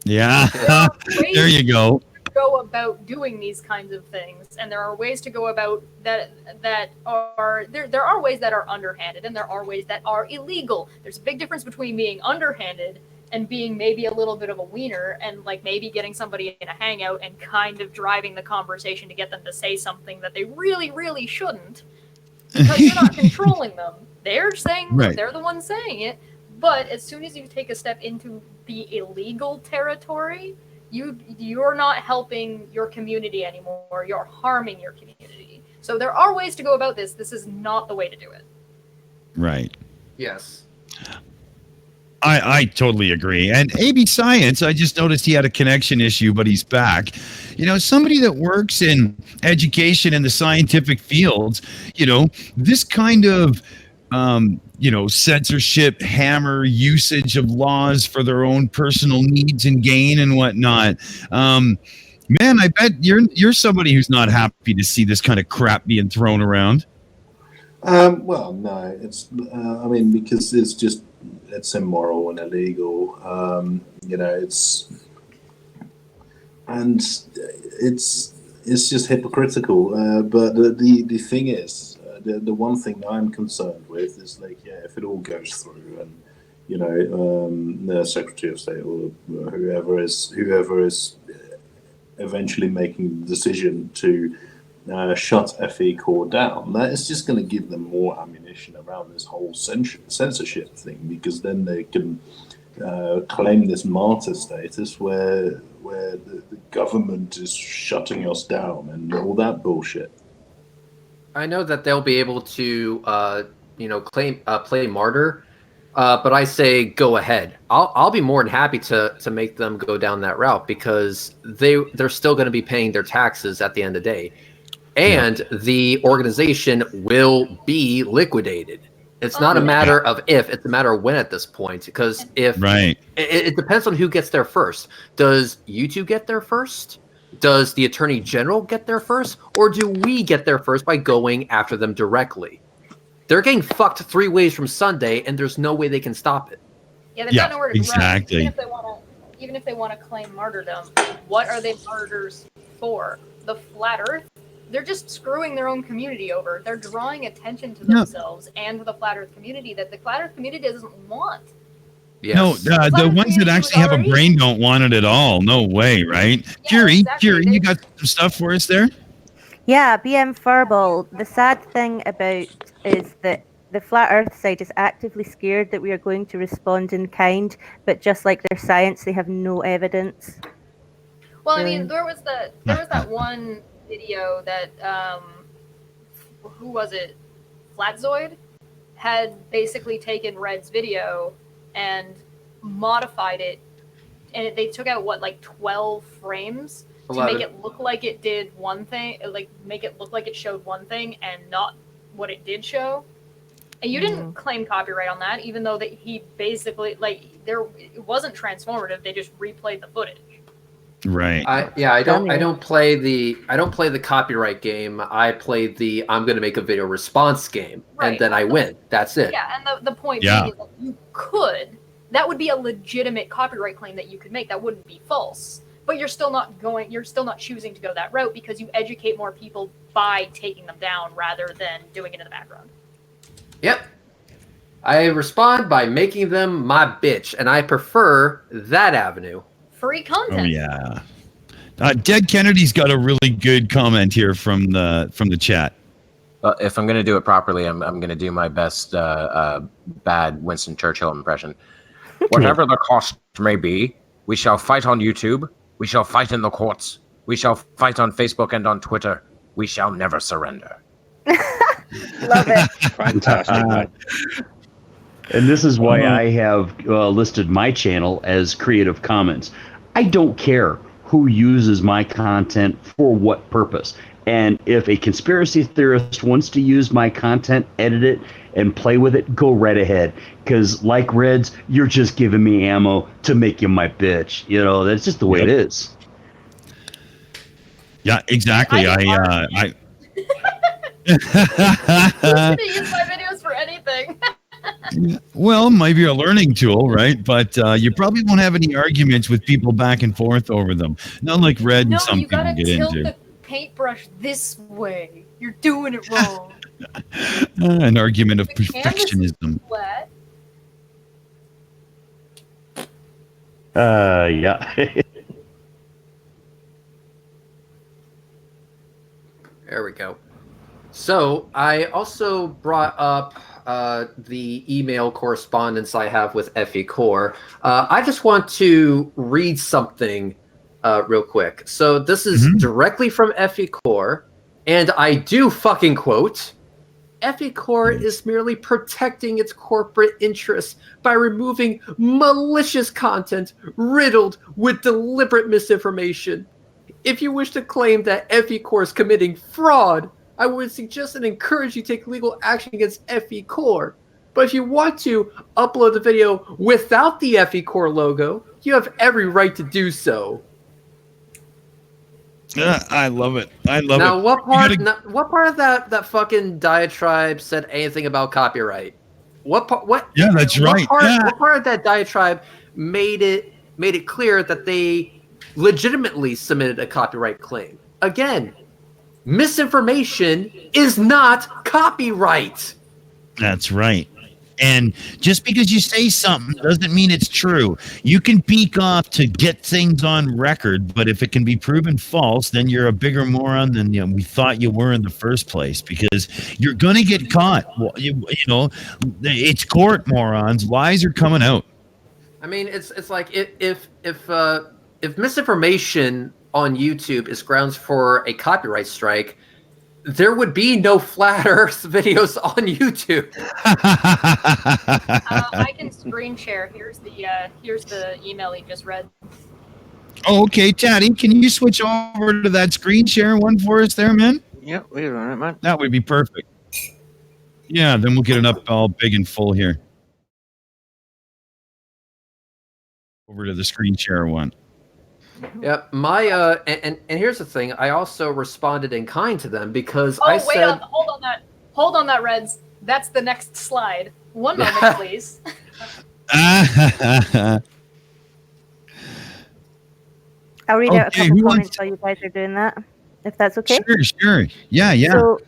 Yeah, there you go. Go about doing these kinds of things, and there are ways to go about that are there are ways that are underhanded and there are ways that are illegal. There's a big difference between being underhanded and being maybe a little bit of a wiener and like maybe getting somebody in a hangout and kind of driving the conversation to get them to say something that they really, really shouldn't because you're not controlling them. They're saying they're the ones saying it, but as soon as you take a step into the illegal territory, you're not helping your community anymore. You're harming your community. So there are ways to go about this. This is not the way to do it. Right. Yes. I totally agree. And AB Science, I just noticed he had a connection issue, but he's back. Somebody that works in education in the scientific fields, this kind of censorship, hammer usage of laws for their own personal needs and gain and whatnot. Man, I bet you're somebody who's not happy to see this kind of crap being thrown around. Well, no, it's because it's immoral and illegal. It's just hypocritical. But the thing is, the one thing I'm concerned with is if it all goes through and the Secretary of State or whoever is eventually making the decision to shut FECore down, that is just going to give them more ammunition around this whole censorship thing, because then they can claim this martyr status where the government is shutting us down and all that bullshit. I know that they'll be able to, play martyr, but I say go ahead. I'll be more than happy to make them go down that route because they're still going to be paying their taxes at the end of the day, and the organization will be liquidated. It's not a matter of if; it's a matter of when at this point. Because it depends on who gets there first. Does YouTube get there first? Does the Attorney General get there first, or do we get there first by going after them directly? They're getting fucked 3 ways from Sunday, and there's no way they can stop it. Yeah, they've got nowhere to exactly. run. Even if they want to claim martyrdom, what are they martyrs for? The flat Earth? They're just screwing their own community over. They're drawing attention to themselves and to the flat Earth community that the flat Earth community doesn't want. Yes. No, the ones that actually have a brain don't want it at all. No way, right? Yeah, Kiri, you got some stuff for us there? Yeah, BM Furball. The sad thing about is that the flat Earth side is actively scared that we are going to respond in kind, but just like their science, they have no evidence. Well, I mean, there was that one video that who was it? Flatzoid had basically taken Red's video and modified it, and they took out like 12 frames 11. to make it look like it did one thing, like make it look like it showed one thing and not what it did show. And you didn't claim copyright on that, even though that he basically it wasn't transformative. They just replayed the footage. Right. I don't play the copyright game. I play the I'm going to make a video response game, and then I win. That's it. Yeah, and the point being is that you could. That would be a legitimate copyright claim that you could make. That wouldn't be false. But you're still not choosing to go that route because you educate more people by taking them down rather than doing it in the background. Yep. I respond by making them my bitch, and I prefer that avenue. Free content. Oh yeah. Dead Kennedy's got a really good comment here from the chat. If I'm going to do it properly, I'm going to do my best bad Winston Churchill impression. Whatever the cost may be, we shall fight on YouTube. We shall fight in the courts. We shall fight on Facebook and on Twitter. We shall never surrender. Love it. Fantastic. And this is why I have listed my channel as Creative Commons. I don't care who uses my content for what purpose. And if a conspiracy theorist wants to use my content, edit it, and play with it, go right ahead. Because like Reds, you're just giving me ammo to make you my bitch. You know, that's just the way it is. Yeah, exactly. I Who's gonna use my videos for anything? Well, maybe a learning tool, right? But you probably won't have any arguments with people back and forth over them. Not like Red and some people get into. No, you gotta tilt the paintbrush this way. You're doing it wrong. An argument of perfectionism. Yeah. There we go. So I also brought up the email correspondence I have with FECore. I just want to read something real quick. So this is directly from FECore, and I do fucking quote, FECore is merely protecting its corporate interests by removing malicious content riddled with deliberate misinformation. If you wish to claim that FECore is committing fraud, I would suggest and encourage you to take legal action against FECore. But if you want to upload the video without the FECore logo, you have every right to do so. I love it. I love now, it. What part of that fucking diatribe said anything about copyright? What part? What? Yeah, that's right. What part of that diatribe made it clear that they legitimately submitted a copyright claim? Again, misinformation is not copyright. That's right. And just because you say something doesn't mean it's true. You can peek off to get things on record, but if it can be proven false, then you're a bigger moron than we thought you were in the first place, because you're going to get caught. You know, it's court, morons. Lies are coming out. I mean, it's like if misinformation on YouTube is grounds for a copyright strike, there would be no flat Earth videos on YouTube. I can screen share. Here's the email he just read. Oh, okay, Taddy, can you switch over to that screen share one for us there, man? Yeah, wait a minute, man. That would be perfect. Yeah, then we'll get it up all big and full here. Over to the screen share one. Yeah, my and here's the thing. I also responded in kind to them because Oh, I wait, said, hold on that, Reds. That's the next slide. One moment, please. I'll read out a Okay, couple who comments wants? while you guys are doing that, if that's okay. Sure. Yeah. So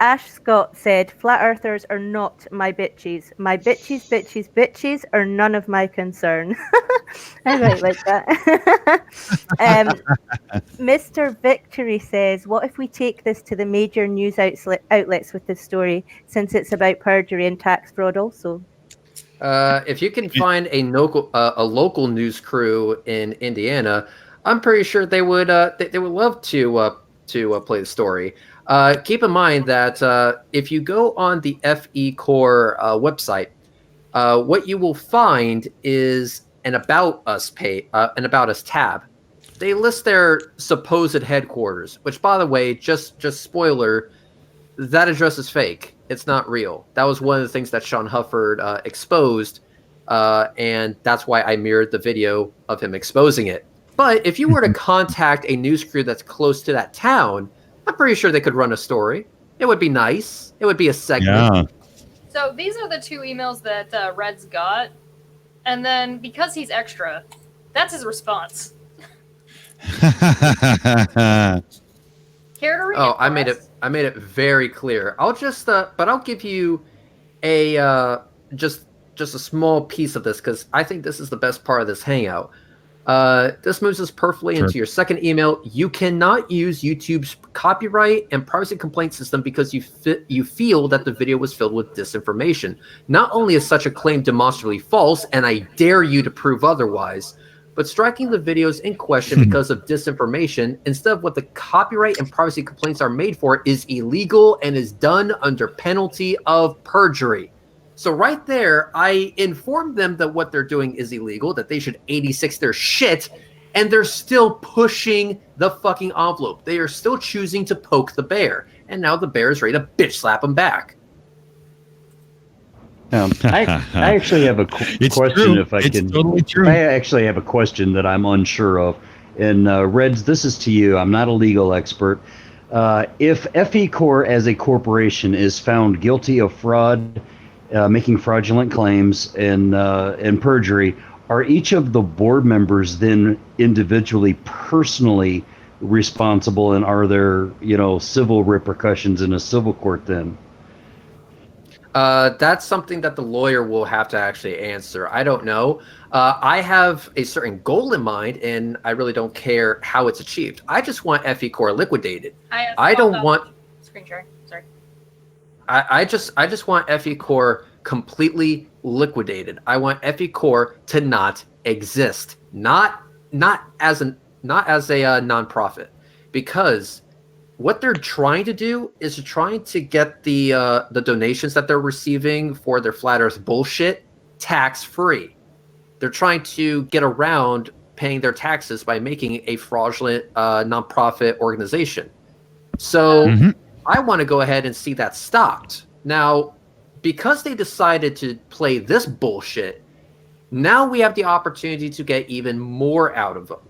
Ash Scott said, "Flat Earthers are not my bitches. My bitches are none of my concern." I quite like that. Mr. Victory says, "What if we take this to the major news outlets with this story, since it's about perjury and tax fraud also?" if you can find a local news crew in Indiana, I'm pretty sure they would love to play the story. Keep in mind that if you go on the FECore website, what you will find is an About Us an About Us tab. They list their supposed headquarters, which, by the way, just spoiler, that address is fake. It's not real. That was one of the things that Sean Hufford exposed, and that's why I mirrored the video of him exposing it. But if you were to contact a news crew that's close to that town, I'm pretty sure they could run a story. It would be nice. It would be a segment. Yeah. So these are the two emails that Reds got. And then because he's extra, that's his response. Care to read it? I made it very clear. I'll just but I'll give you a just a small piece of this because I think this is the best part of this hangout. This moves us perfectly into your second email. You cannot use YouTube's copyright and privacy complaint system because you feel that the video was filled with disinformation. Not only is such a claim demonstrably false, and I dare you to prove otherwise, but striking the videos in question because of disinformation instead of what the copyright and privacy complaints are made for is illegal and is done under penalty of perjury. So right there, I informed them that what they're doing is illegal, that they should 86 their shit, and they're still pushing the fucking envelope. They are still choosing to poke the bear, and now the bear is ready to bitch slap them back. I actually have a question. True. If I it's can, totally true. I actually have a question that I'm unsure of. And Reds, this is to you. I'm not a legal expert. If FECore as a corporation is found guilty of fraud, making fraudulent claims and perjury, are each of the board members then individually, personally responsible, and are there, civil repercussions in a civil court then? That's something that the lawyer will have to actually answer. I don't know. I have a certain goal in mind, and I really don't care how it's achieved. I just want FECore liquidated. I don't want screen sharing. Sorry. I just want FECore completely liquidated. I want FECore to not exist. Not as a nonprofit, because what they're trying to do is trying to get the donations that they're receiving for their flat earth bullshit tax free. They're trying to get around paying their taxes by making a fraudulent nonprofit organization. So I want to go ahead and see that stopped. Now, because they decided to play this bullshit, now we have the opportunity to get even more out of them.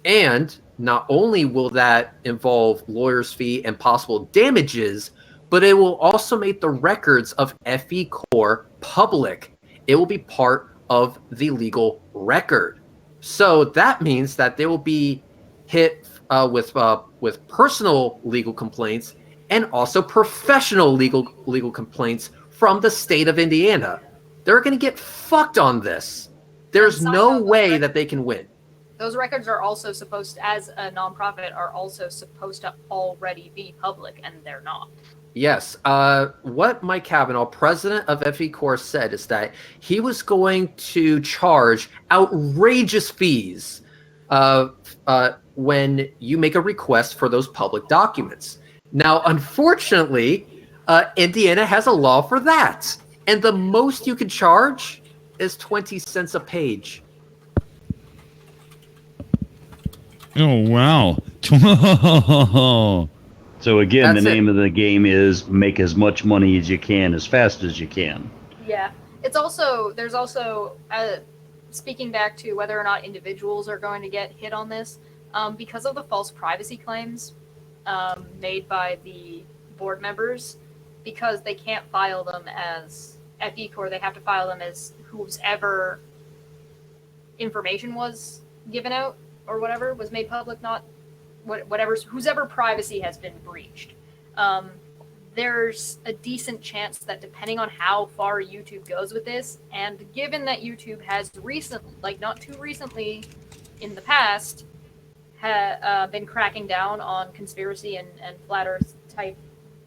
And not only will that involve lawyer's fee and possible damages, but it will also make the records of FECore public. It will be part of the legal record. So that means that they will be hit with personal legal complaints and also professional legal complaints from the state of Indiana. They're going to get fucked on this. There's no way that they can win. Those records are also supposed, as a nonprofit, are also supposed to already be public, and they're not. Yes. What Mike Cavanaugh, president of FECore, said is that he was going to charge outrageous fees when you make a request for those public documents. Now, unfortunately, Indiana has a law for that. And the most you can charge is 20 cents a page. Oh, wow. So again, That's the name of the game is make as much money as you can, as fast as you can. Yeah. It's also, there's also, speaking back to whether or not individuals are going to get hit on this, because of the false privacy claims made by the board members, because they can't file them as FECore, they have to file them as whoever information was given out or whatever was made public, not whoever privacy has been breached. There's a decent chance that depending on how far YouTube goes with this, and given that YouTube has recently, like not too recently in the past, been cracking down on conspiracy and flat earth type,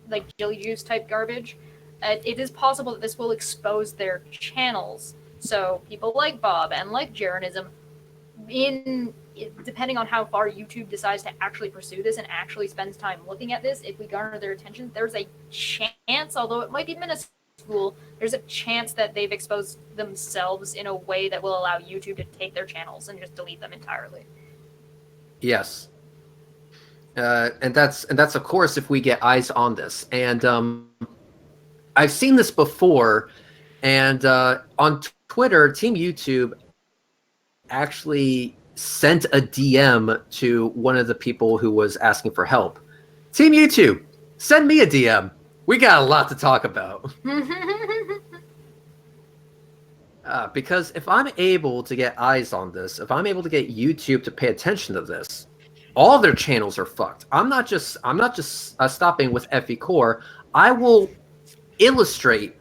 like jelly juice type garbage, it is possible that this will expose their channels. So people like Bob and like Jaronism, depending on how far YouTube decides to actually pursue this and actually spends time looking at this, if we garner their attention, there's a chance, although it might be minuscule, there's a chance that they've exposed themselves in a way that will allow YouTube to take their channels and just delete them entirely. Yes. And that's of course if we get eyes on this. And I've seen this before, and on Twitter, Team YouTube actually sent a DM to one of the people who was asking for help. Team YouTube, send me a DM. We got a lot to talk about. Because if I'm able to get eyes on this, if I'm able to get YouTube to pay attention to this, all their channels are fucked. I'm not just stopping with FECore. I will illustrate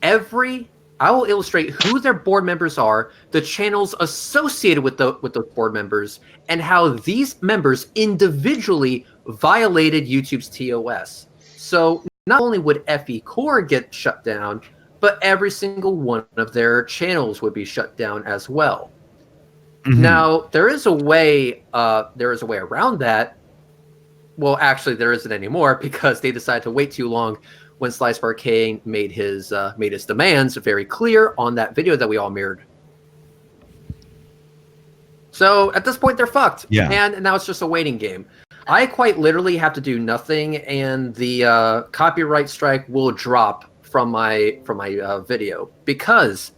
who their board members are, the channels associated with those board members, and how these members individually violated YouTube's TOS. So not only would FECore get shut down, but every single one of their channels would be shut down as well. Mm-hmm. Now there is a way around that. Well, actually, there isn't anymore because they decided to wait too long when Slice Barcane made his demands very clear on that video that we all mirrored. So at this point, they're fucked. Yeah. And now it's just a waiting game. I quite literally have to do nothing, and the copyright strike will drop from my video because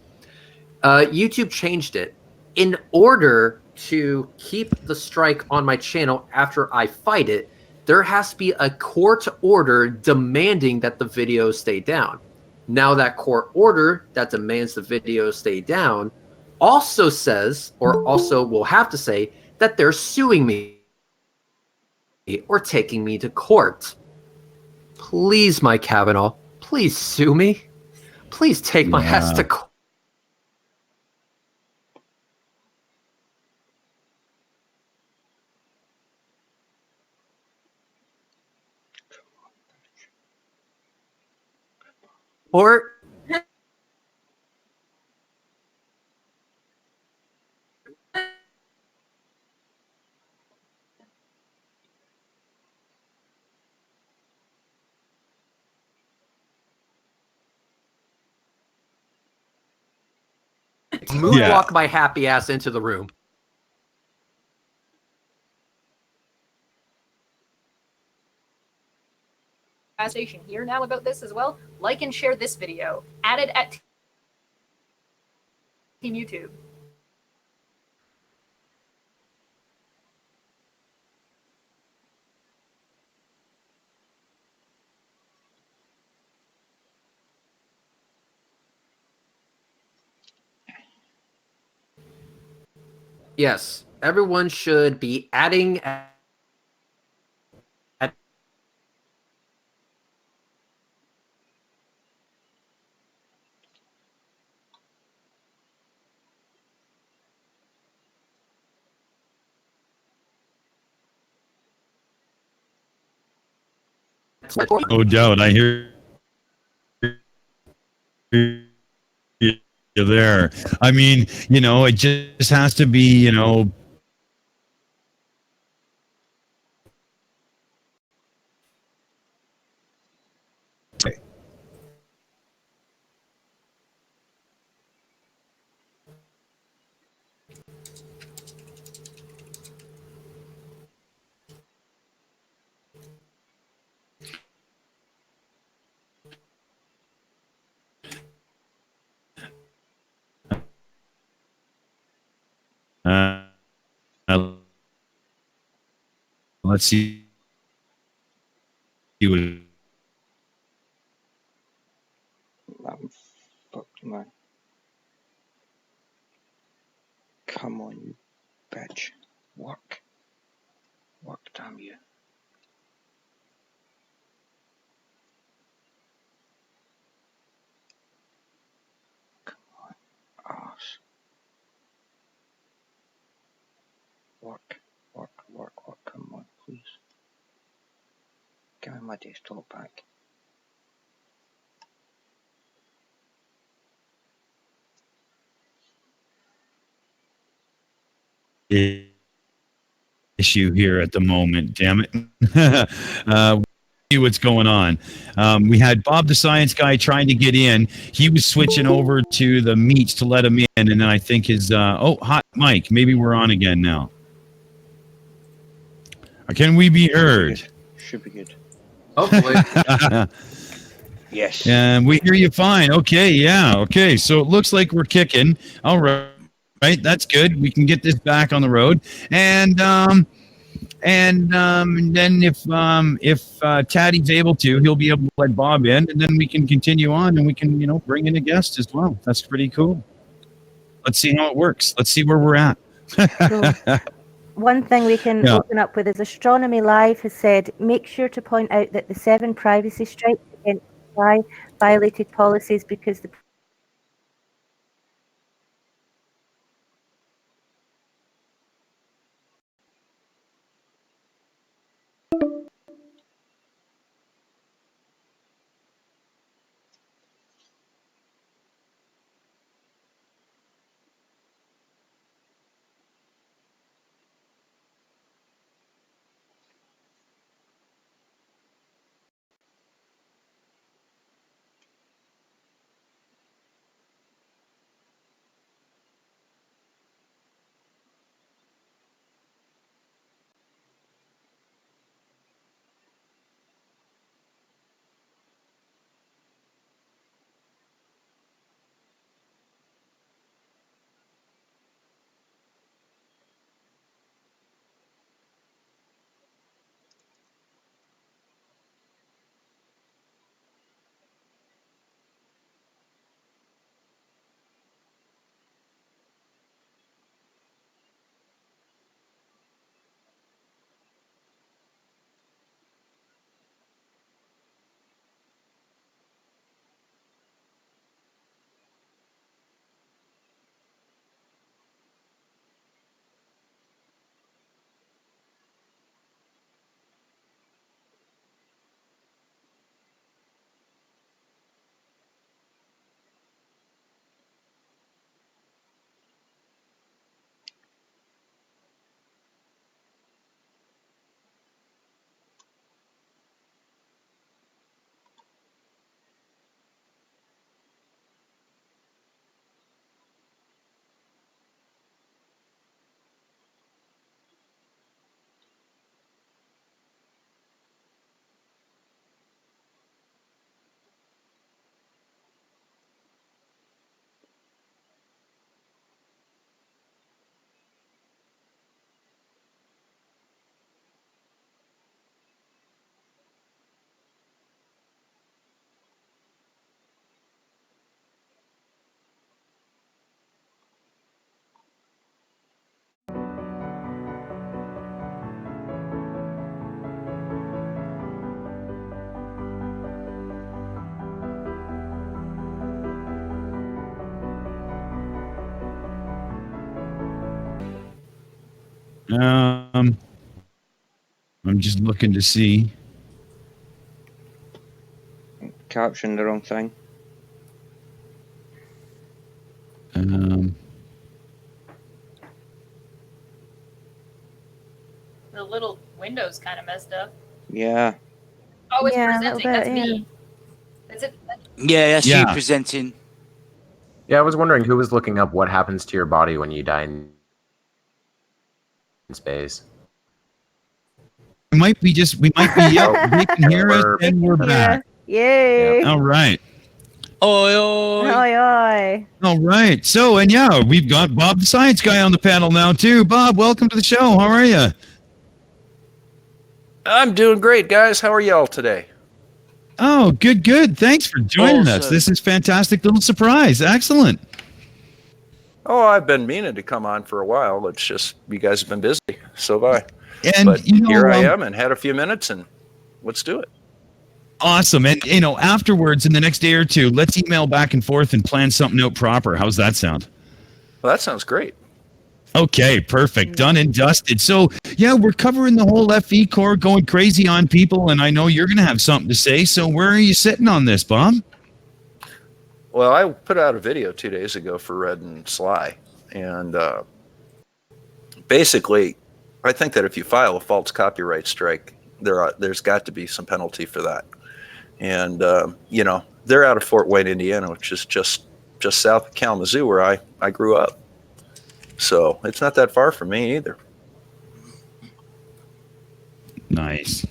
YouTube changed it. In order to keep the strike on my channel after I fight it, there has to be a court order demanding that the video stay down. Now that court order that demands the video stay down also says, or also will have to say, that they're suing me or taking me to court. Please, Mike Kavanaugh, please sue me. Please take my ass to court. Or moonwalk my happy ass into the room. Station here now about this as well. Like and share this video. Add it at Team YouTube. Yes, everyone should be adding no doubt. I hear you there. I mean, it just has to be, Let's see. I'm fucked, man. Come on, you bitch. Work. Work, damn you. Come on, arse. Work, work, work, work. Come on, please. Give me my desktop back. Issue here at the moment. Damn it. See what's going on. We had Bob the Science Guy trying to get in. He was switching over to the meets to let him in, and then I think his hot mic. Maybe we're on again now. Or can we be heard? Should be good. Hopefully. Yes. And we hear you fine. Okay, yeah. Okay, so it looks like we're kicking. All right. Right, that's good. We can get this back on the road, and then if Taddy's able to, he'll be able to let Bob in, and then we can continue on, and we can bring in a guest as well. That's pretty cool. Let's see how it works. Let's see where we're at. So, one thing we can open up with is Astronomy Live has said, make sure to point out that the 7 privacy strikes against Sky violated policies because the I'm just looking to see. Caption the wrong thing. The little window's kind of messed up. Yeah. Oh, it's Yeah, a presenting. little That's bit, me. That's it. Yeah, that's you presenting. Yeah, I was wondering who was looking up what happens to your body when you die in space. We might be they can hear us and we're back. Yay. All right. Oi, oi. Oi, oi. All right. So, and yeah, we've got Bob the Science Guy on the panel now too. Bob, welcome to the show. How are you? I'm doing great, guys. How are y'all today? Oh, good, good. Thanks for joining us. Awesome. This is fantastic little surprise. Excellent. Oh, I've been meaning to come on for a while. It's just you guys have been busy. So have I. And But you know, here I am and had a few minutes, and let's do it. awesome. And you know, afterwards, in the next day or two, let's email back and forth and plan something out proper. How's that sound? Well, that sounds great. Okay, perfect. Done and dusted. So, yeah, we're covering the whole FECore, going crazy on people, and I know you're going to have something to say. So, where are you sitting on this, Bob? Well, I put out a video 2 days ago for Red and Sly, and basically, I think that if you file a false copyright strike, there's got to be some penalty for that. And you know, they're out of Fort Wayne, Indiana, which is just south of Kalamazoo, where I grew up. So it's not that far from me either. Nice.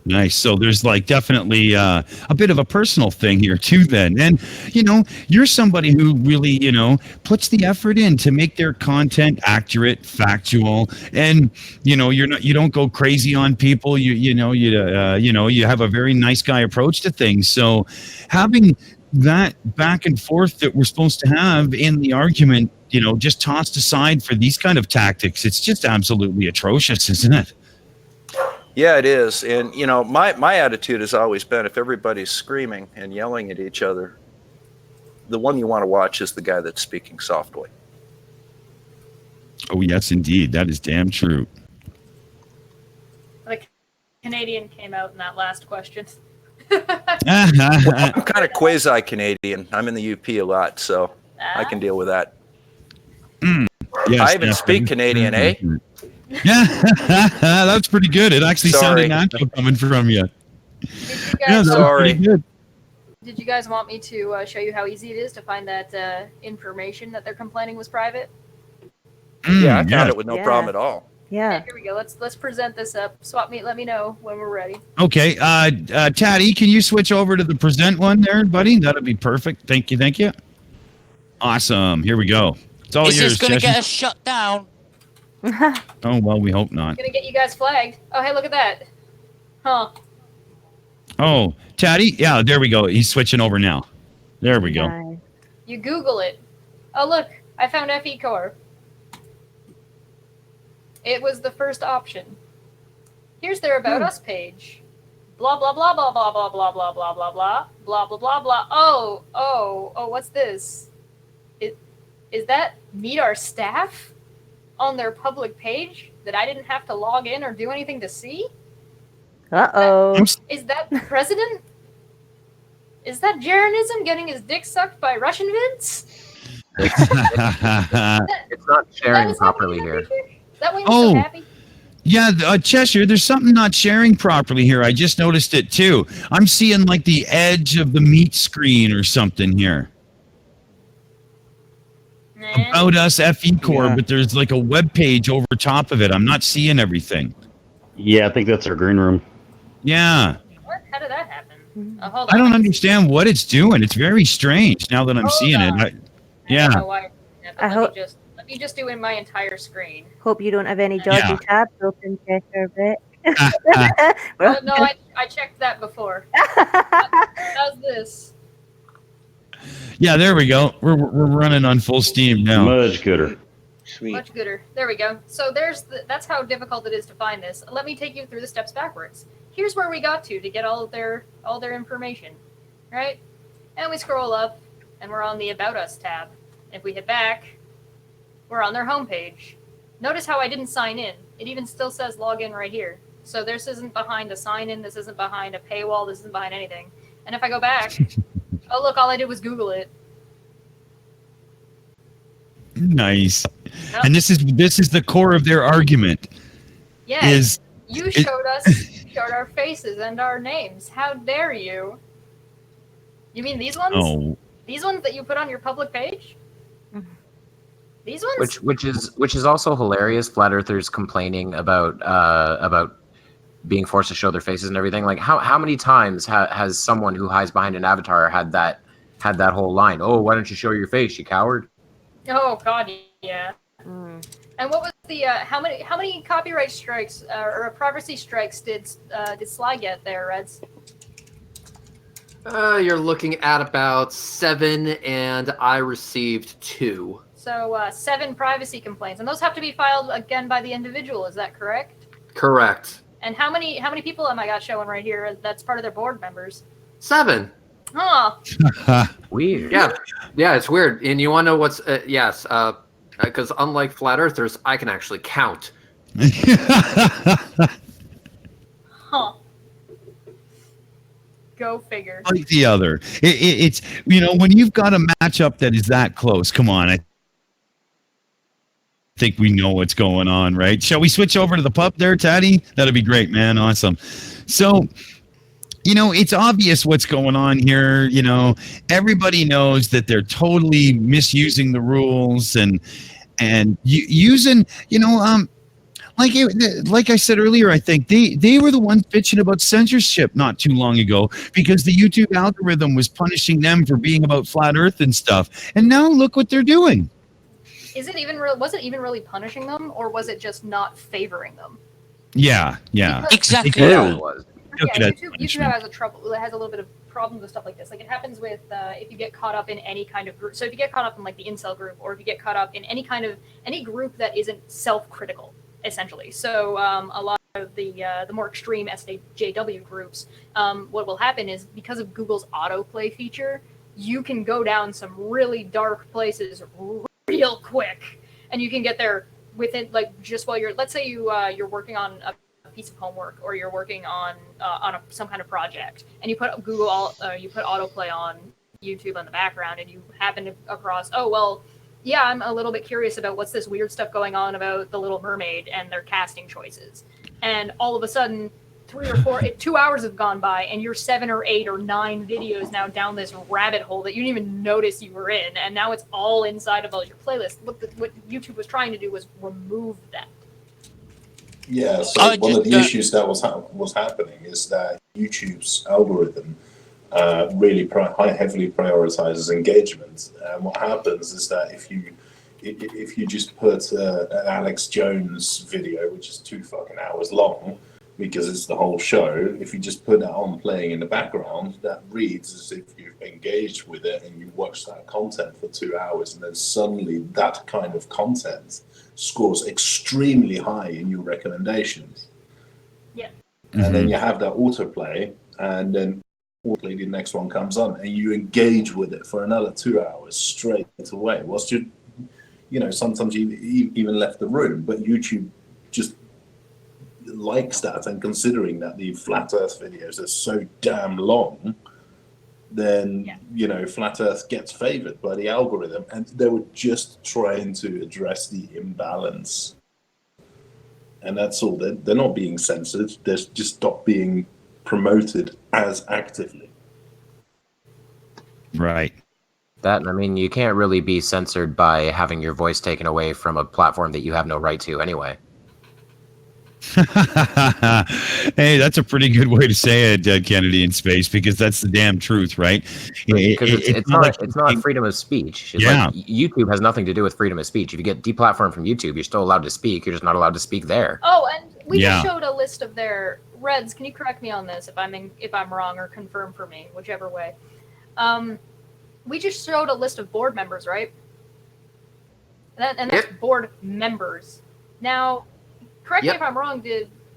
Nice. So there's like definitely a bit of a personal thing here too then. And, you know, you're somebody who really, you know, puts the effort in to make their content accurate, factual, and, you know, you don't go crazy on people. You have a very nice guy approach to things. So having that back and forth that we're supposed to have in the argument, you know, just tossed aside for these kind of tactics, it's just absolutely atrocious, isn't it? Yeah, it is. And, you know, my attitude has always been if everybody's screaming and yelling at each other, the one you want to watch is the guy that's speaking softly. Oh, yes, indeed. That is damn true. The Canadian came out in that last question. Well, I'm kind of quasi-Canadian. I'm in the UP a lot, so I can deal with that. Yes, I even speak Canadian, eh? Yeah, that's pretty good. It actually Sorry. sounded natural coming from you. Did you Yeah, guys, that was Sorry. pretty good. did you guys want me to show you how easy it is to find that information that they're complaining was private? Yeah, I found yeah. it with no Yeah. problem at all. Yeah. Here we go. Let's present this up. Swap meet. Let me know when we're ready. Okay, Taddy, can you switch over to the present one there, buddy? That'd be perfect. Thank you, thank you. Awesome. Here we go. It's all Is yours, this going to Cheshire. get us shut down? Oh, well, we hope not. Gonna get you guys flagged. Oh, hey, look at that. Huh. Oh, Taddy? Yeah, there we go. He's switching over now. There we go. Nice. You Google it. Oh, look. I found FECore. It was the first option. Here's their About Us page. Blah, blah, blah, blah, blah, blah, blah, blah, blah, blah, blah, blah, blah, blah, blah. Oh, what's this? Is that Meet Our Staff on their public page that I didn't have to log in or do anything to see? Uh-oh. Is that the president? Is that Jeranism getting his dick sucked by Russian vids? It's not sharing what's properly happening in here. that picture? Is that why you're Oh. so happy? Yeah, Cheshire, there's something not sharing properly here. I just noticed it too. I'm seeing like the edge of the meat screen or something here. Nah. About Us FECore, Yeah. but there's like a web page over top of it. I'm not seeing everything. Yeah, I think that's our green room. Yeah. What? How did that happen? Oh, hold I on. don't understand what it's doing. It's very strange now that I'm Hold seeing on. it. Yeah. I don't know why. I Let me just do it in my entire screen. Hope you don't have any dodgy Yeah. tabs open, Cheshire Viq. Oh, no, I checked that before. How's this? Yeah, there we go. We're running on full steam now. Much gooder. Sweet. Much gooder. There we go. So that's how difficult it is to find this. Let me take you through the steps backwards. Here's where we got to get all their information, right? And we scroll up, and we're on the About Us tab. If we hit back, we're on their homepage. Notice how I didn't sign in. It even still says login right here. So this isn't behind a sign-in. This isn't behind a paywall. This isn't behind anything. And if I go back, oh look, all I did was Google it. Nice. Nope. And this is the core of their argument. Yeah, Is you showed our faces and our names. How dare you? You mean these ones? oh These ones that you put on your public page? These ones? Which is also hilarious. Flat Earthers complaining about being forced to show their faces and everything. Like how many times has someone who hides behind an avatar had that whole line? Oh, why don't you show your face, you coward? Oh God, yeah. Mm. And what was the how many copyright strikes or privacy strikes did Sly get there, Reds? You're looking at about 7, and I received 2. So 7 privacy complaints, and those have to be filed again by the individual. Is that correct? Correct. And how many people am I got showing right here? That's part of their board members. 7. Huh. Weird. Yeah, it's weird. And you want to know what's yes, because unlike flat earthers, I can actually count. Huh. Go figure. Like the other. It's, when you've got a matchup that is that close, come on. I think we know what's going on, right? Shall we switch over to the pub there, Taddy? That'd be great, man. Awesome. So, it's obvious what's going on here. Everybody knows that they're totally misusing the rules and using, like I said earlier, I think they were the ones bitching about censorship not too long ago because the YouTube algorithm was punishing them for being about flat Earth and stuff. And now look what they're doing. Was it even really punishing them, or was it just not favoring them? Yeah. Exactly. Yeah, YouTube has a little bit of problems with stuff like this. Like it happens with if you get caught up in any kind of group. So if you get caught up in like the incel group, or if you get caught up in any group that isn't self-critical, essentially. So a lot of the more extreme SJW groups, what will happen is because of Google's autoplay feature, you can go down some really dark places real quick, and you can get there within just while let's say you're working on a piece of homework, or you're working on some kind of project, and you put you put autoplay on YouTube on the background, and you happen to across, I'm a little bit curious about what's this weird stuff going on about the Little Mermaid and their casting choices, and all of a sudden 3 or 4 2 hours have gone by, and you're 7 or 8 or 9 videos now down this rabbit hole that you didn't even notice you were in, and now it's all inside of all your playlists. What YouTube was trying to do was remove that. Yeah, so one of the issues that was happening is that YouTube's algorithm really heavily prioritizes engagement. And what happens is that if you just put an Alex Jones video, which is 2 fucking hours long, because it's the whole show, if you just put that on playing in the background, that reads as if you've engaged with it and you watch that content for 2 hours, and then suddenly that kind of content scores extremely high in your recommendations. Yeah. And then you have that autoplay, and then autoplay, the next one comes on, and you engage with it for another 2 hours straight away. Whilst sometimes you even left the room, but YouTube just likes that, and considering that the flat Earth videos are so damn long, then flat Earth gets favored by the algorithm, and they were just trying to address the imbalance, and that's all. They're not being censored; they're just not being promoted as actively. Right. You can't really be censored by having your voice taken away from a platform that you have no right to anyway. Hey, that's a pretty good way to say it, DeadKennedyInSpace, because that's the damn truth, right? It's not freedom of speech. YouTube has nothing to do with freedom of speech. If you get deplatformed from YouTube, you're still allowed to speak. You're just not allowed to speak there. Oh, and we just showed a list of their Reds. Can you correct me on this if I'm wrong, or confirm for me, whichever way? We just showed a list of board members, right? And that's board members. Now, correct me if I'm wrong,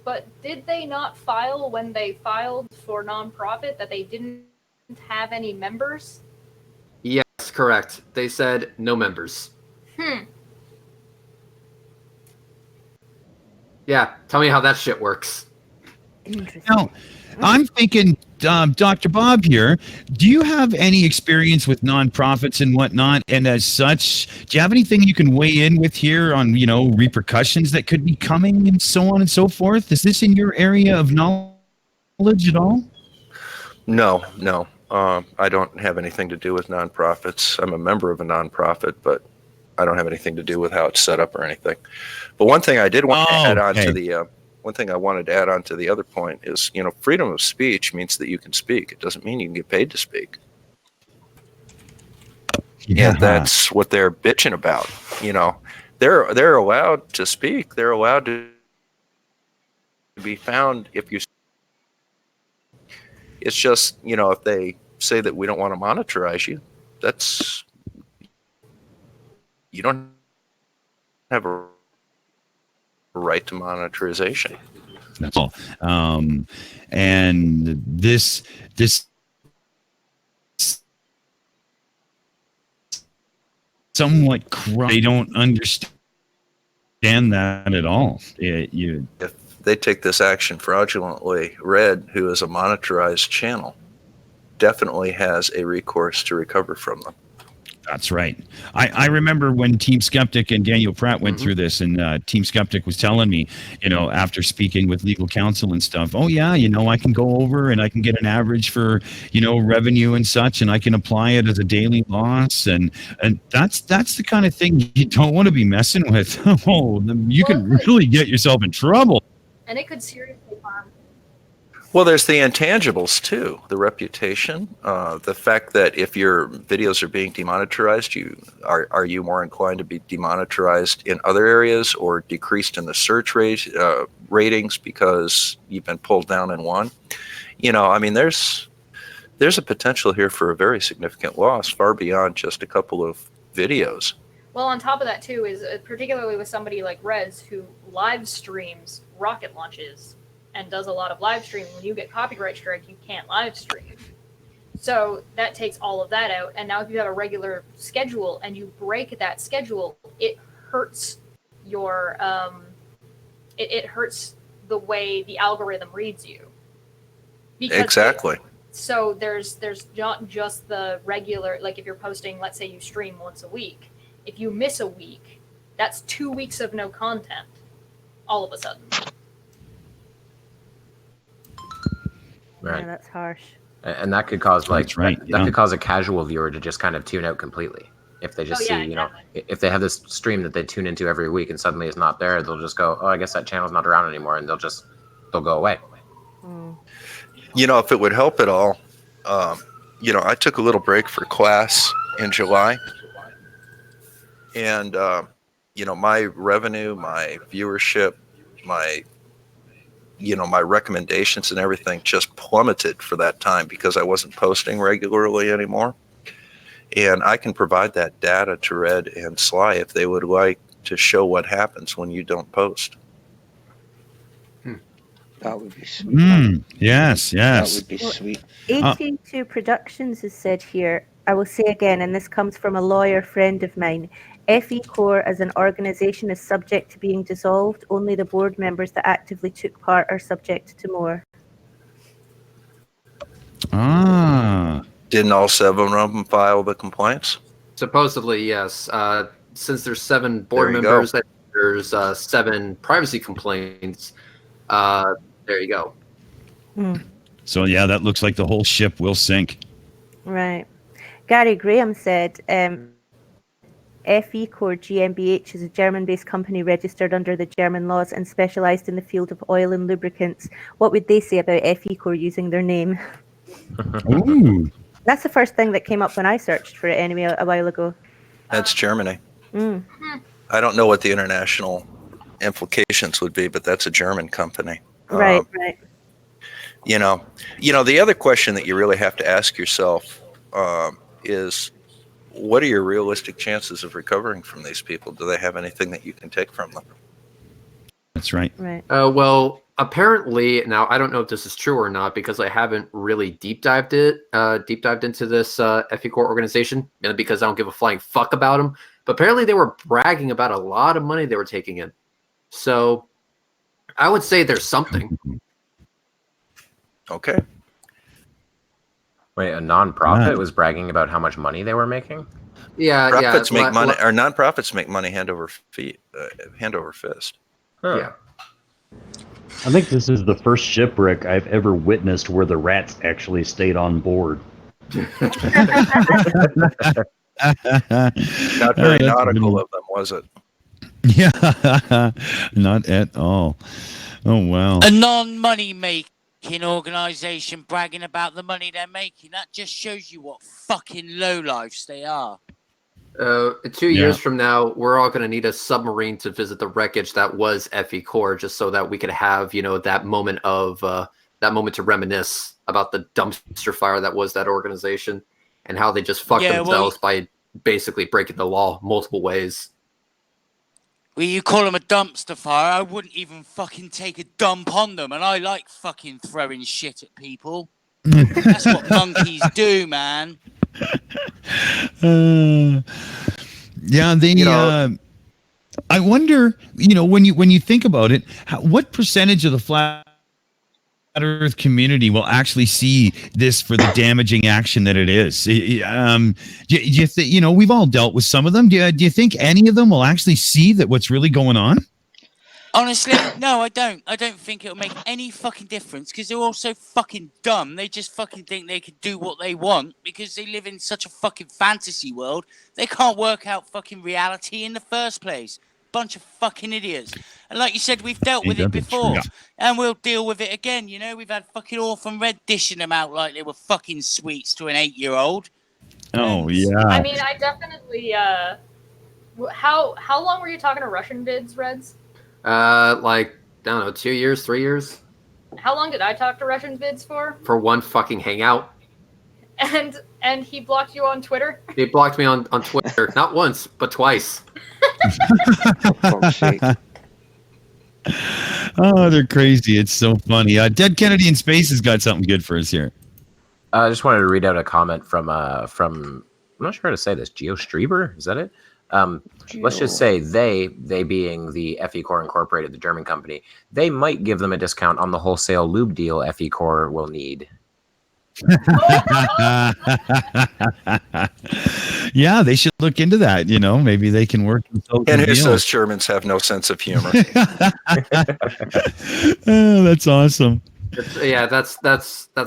but did they not file when they filed for nonprofit that they didn't have any members? Yes, correct. They said no members. Yeah, tell me how that shit works. Now, I'm thinking, Dr. Bob here, do you have any experience with nonprofits and whatnot? And as such, do you have anything you can weigh in with here on, repercussions that could be coming and so on and so forth? Is this in your area of knowledge at all? No. I don't have anything to do with nonprofits. I'm a member of a nonprofit, but I don't have anything to do with how it's set up or anything. But one thing I did want to add on to the one thing I wanted to add on to the other point is, freedom of speech means that you can speak. It doesn't mean you can get paid to speak. Yeah, and that's what they're bitching about. they're allowed to speak. They're allowed to be found if you. It's just, if they say that we don't want to monetize you, you don't have a right to monetization. That's all. And this somewhat they don't understand that at all. If they take this action fraudulently, Red, who is a monetized channel, definitely has a recourse to recover from them. That's right. I remember when Team Skeptic and Daniel Pratt went through this, and Team Skeptic was telling me, after speaking with legal counsel and stuff, oh yeah, I can go over and I can get an average for, revenue and such, and I can apply it as a daily loss, and that's the kind of thing you don't want to be messing with. You can really get yourself in trouble. And it could seriously harm. Well, there's the intangibles too, the reputation, the fact that if your videos are being demonetized, are you more inclined to be demonetized in other areas or decreased in the search ratings because you've been pulled down in one? There's a potential here for a very significant loss, far beyond just a couple of videos. Well, on top of that too is particularly with somebody like Rez who live streams rocket launches and does a lot of live streaming. When you get copyright strike, you can't live stream. So that takes all of that out. And now if you have a regular schedule and you break that schedule, it hurts your it hurts the way the algorithm reads you. Exactly. So there's not just the regular, like if you're posting, let's say you stream once a week. If you miss a week, that's 2 weeks of no content all of a sudden. Right. Yeah, that's harsh. And that could cause that could cause a casual viewer to just kind of tune out completely. If they just see, if they have this stream that they tune into every week and suddenly it's not there, they'll just go, oh, I guess that channel's not around anymore, and they'll go away. If it would help at all, I took a little break for class in July, and my revenue, my viewership, my recommendations and everything just plummeted for that time because I wasn't posting regularly anymore. And I can provide that data to Red and Sly if they would like to show what happens when you don't post. That would be sweet. Yes. That would be sweet. 82 Productions is said here. I will say again, and this comes from a lawyer friend of mine. FECore as an organization is subject to being dissolved. Only the board members that actively took part are subject to more. Didn't all 7 of them file the complaints? Supposedly, yes. Since there's 7 board members, there's 7 privacy complaints. There you go. So yeah, that looks like the whole ship will sink. Right. Gary Graham said, FECore GmbH is a German-based company registered under the German laws and specialized in the field of oil and lubricants. What would they say about FECore using their name? Ooh. That's the first thing that came up when I searched for it anyway a while ago. That's Germany. I don't know what the international implications would be, but that's a German company. Right. The other question that you really have to ask yourself is, what are your realistic chances of recovering from these people? Do they have anything that you can take from them? That's right. Well, apparently, now I don't know if this is true or not because I haven't really deep dived into this FECore organization, because I don't give a flying fuck about them. But apparently, they were bragging about a lot of money they were taking in. So, I would say there's something. Okay. Wait, a nonprofit was bragging about how much money they were making? Yeah, profits make money, or nonprofits make money hand over fist. Huh. Yeah. I think this is the first shipwreck I've ever witnessed where the rats actually stayed on board. Not very nautical of them, was it? Yeah, not at all. Oh, wow. A non-money making organization bragging about the money they're making. That just shows you what fucking lowlifes they are. 2 years from now, we're all going to need a submarine to visit the wreckage that was FECore, just so that we could have, that moment to reminisce about the dumpster fire that was that organization and how they just fucked themselves by basically breaking the law multiple ways. Well, you call them a dumpster fire. I wouldn't even fucking take a dump on them, and I like fucking throwing shit at people. That's what monkeys do, man. Yeah, they. I wonder, when you think about it, what percentage of the flat Earth community will actually see this for the damaging action that it is? Do you think, we've all dealt with some of them. Do you think any of them will actually see that what's really going on? Honestly, no, I don't. I don't think it'll make any fucking difference because they're all so fucking dumb. They just fucking think they can do what they want because they live in such a fucking fantasy world. They can't work out fucking reality in the first place. Bunch of fucking idiots. And like you said, we've dealt with it before. And we'll deal with it again, We've had fucking Orphan Red dishing them out like they were fucking sweets to an 8-year-old. Oh, yeah. I mean, I definitely... How long were you talking to Russian vids, Reds? I don't know, 2 years, 3 years. How long did I talk to Russian vids for? For one fucking hangout. And he blocked you on Twitter? He blocked me on Twitter. Not once, but twice. Oh, they're crazy. It's so funny. DeadKennedyInSpace has got something good for us here. I just wanted to read out a comment from I'm not sure how to say this, Geo Streber, is that it? Let's just say they being the FECore Incorporated, the German company, they might give them a discount on the wholesale lube deal FECore will need. Yeah, they should look into that. Maybe they can work. And who says Germans have no sense of humor? Oh, that's awesome. That's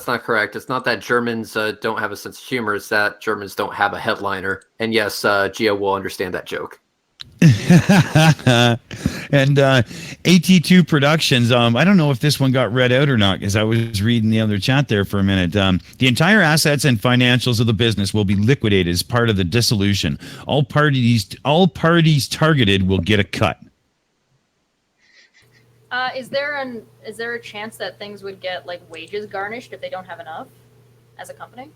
not correct. It's not that Germans don't have a sense of humor. It's that Germans don't have a headliner. And yes, Gio will understand that joke. And AT2 Productions, I don't know if this one got read out or not because I was reading the other chat there for a minute. The entire assets and financials of the business will be liquidated as part of the dissolution. All parties targeted will get a cut. Is there a chance that things would get wages garnished if they don't have enough as a company?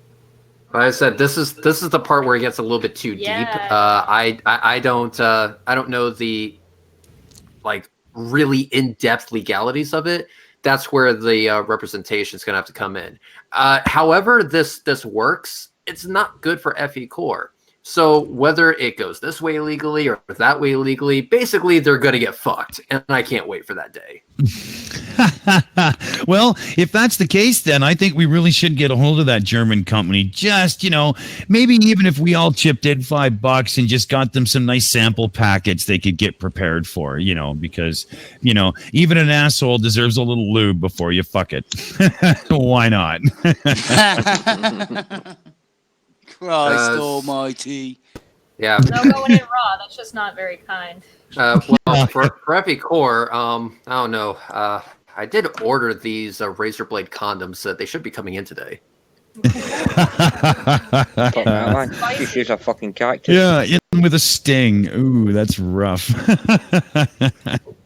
Like I said, this is the part where it gets a little bit too deep. I don't know the really in-depth legalities of it. That's where the representation is going to have to come in. However, this works. It's not good for FECore. So whether it goes this way legally or that way legally, basically they're going to get fucked, and I can't wait for that day. Well, if that's the case, then I think we really should get a hold of that German company. Just, maybe even if we all chipped in $5 and just got them some nice sample packets they could get prepared for, because, even an asshole deserves a little lube before you fuck it. Why not? Christ almighty. Yeah. No going in raw. That's just not very kind. Well, for FECore, I don't know. I did order these razor blade condoms. They should be coming in today. She's a fucking character. Yeah, in with a sting. Ooh, that's rough.